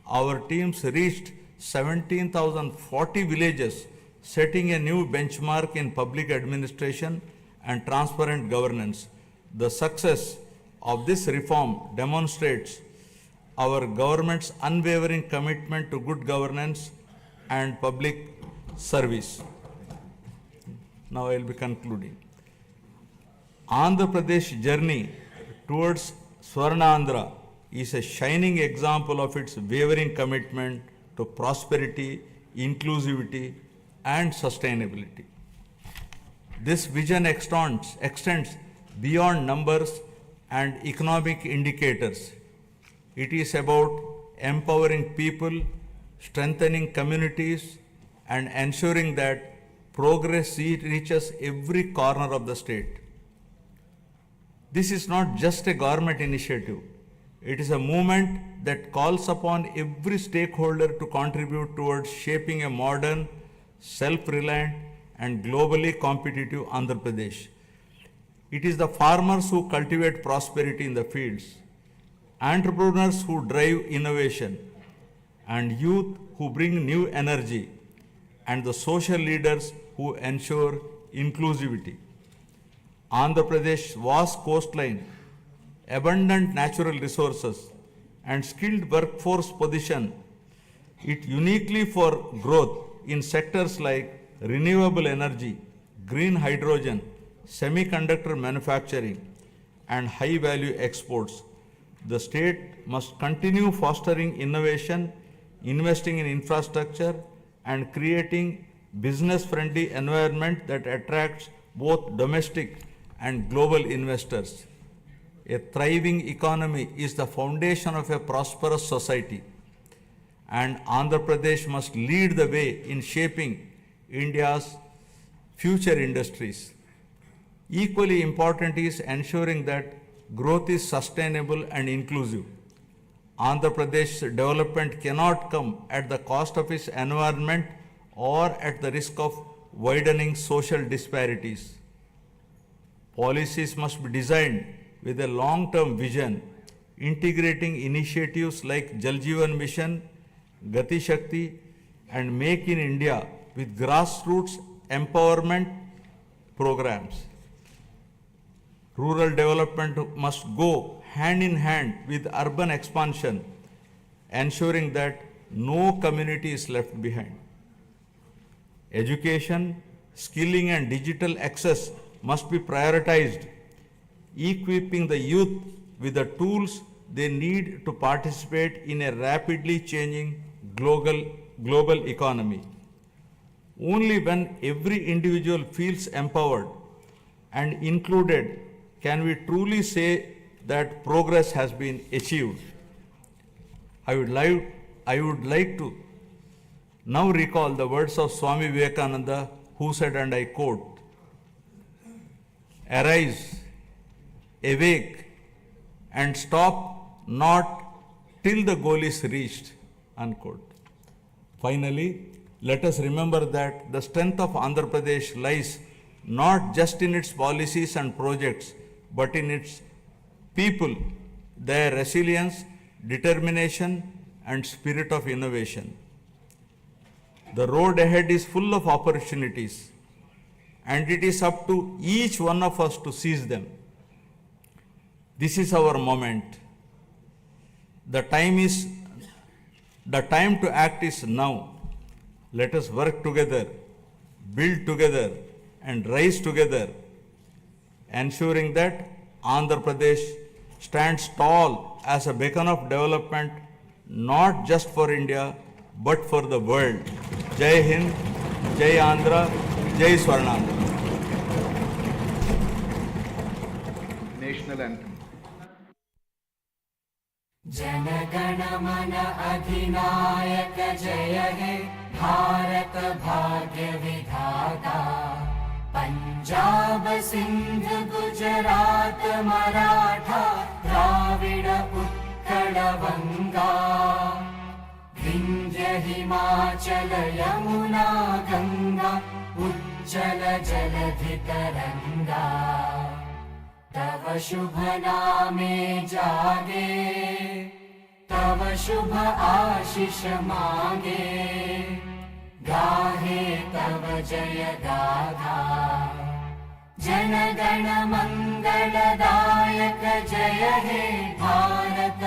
our teams reached 17,040 villages, setting a new benchmark in public administration and transparent governance. The success of this reform demonstrates our government's unwavering commitment to good governance and public service. Now I will be concluding. Andhra Pradesh journey towards Swarnandhra is a shining example of its wavering commitment to prosperity, inclusivity, and sustainability. This vision extends beyond numbers and economic indicators. It is about empowering people, strengthening communities, and ensuring that progress reaches every corner of the state. This is not just a government initiative. It is a movement that calls upon every stakeholder to contribute towards shaping a modern, self-reliant, and globally competitive Andhra Pradesh. It is the farmers who cultivate prosperity in the fields, entrepreneurs who drive innovation, and youth who bring new energy, and the social leaders who ensure inclusivity. Andhra Pradesh's vast coastline, abundant natural resources, and skilled workforce position it uniquely for growth in sectors like renewable energy, green hydrogen, semiconductor manufacturing, and high value exports. The state must continue fostering innovation, investing in infrastructure, and creating business-friendly environment that attracts both domestic and global investors. A thriving economy is the foundation of a prosperous society, and Andhra Pradesh must lead the way in shaping India's future industries. Equally important is ensuring that growth is sustainable and inclusive. Andhra Pradesh's development cannot come at the cost of its environment or at the risk of widening social disparities. Policies must be designed with a long-term vision, integrating initiatives like Jal Jeevan Mission, Gati Shakti, and Make in India with grassroots empowerment programs. Rural development must go hand in hand with urban expansion, ensuring that no community is left behind. Education, skilling, and digital access must be prioritized, equipping the youth with the tools they need to participate in a rapidly changing global economy. Only when every individual feels empowered and included can we truly say that progress has been achieved. I would like to now recall the words of Swami Vivekananda, who said, and I quote, "Arise, awake, and stop not till the goal is reached," unquote. Finally, let us remember that the strength of Andhra Pradesh lies not just in its policies and projects, but in its people, their resilience, determination, and spirit of innovation. The road ahead is full of opportunities, and it is up to each one of us to seize them. This is our moment. The time to act is now. Let us work together, build together, and rise together, ensuring that Andhra Pradesh stands tall as a beacon of development, not just for India, but for the world. Jai Hind, Jai Andhra, Jai Swarnandhra. National anthem. Jana Gana मन अधिनायक जय हे भारत भाग्य विधाता पंजाब सिंध गुजरात मराठा द्राविड उत्कल वंगा विंध्य हिमाचल यमुना गंगा उज्जल जलधि तरंगा तव शुभ नामे जागे तव शुभ आशीष मांगे गाहे तव जय गाथा जन गण मंगलदायक जय हे भारत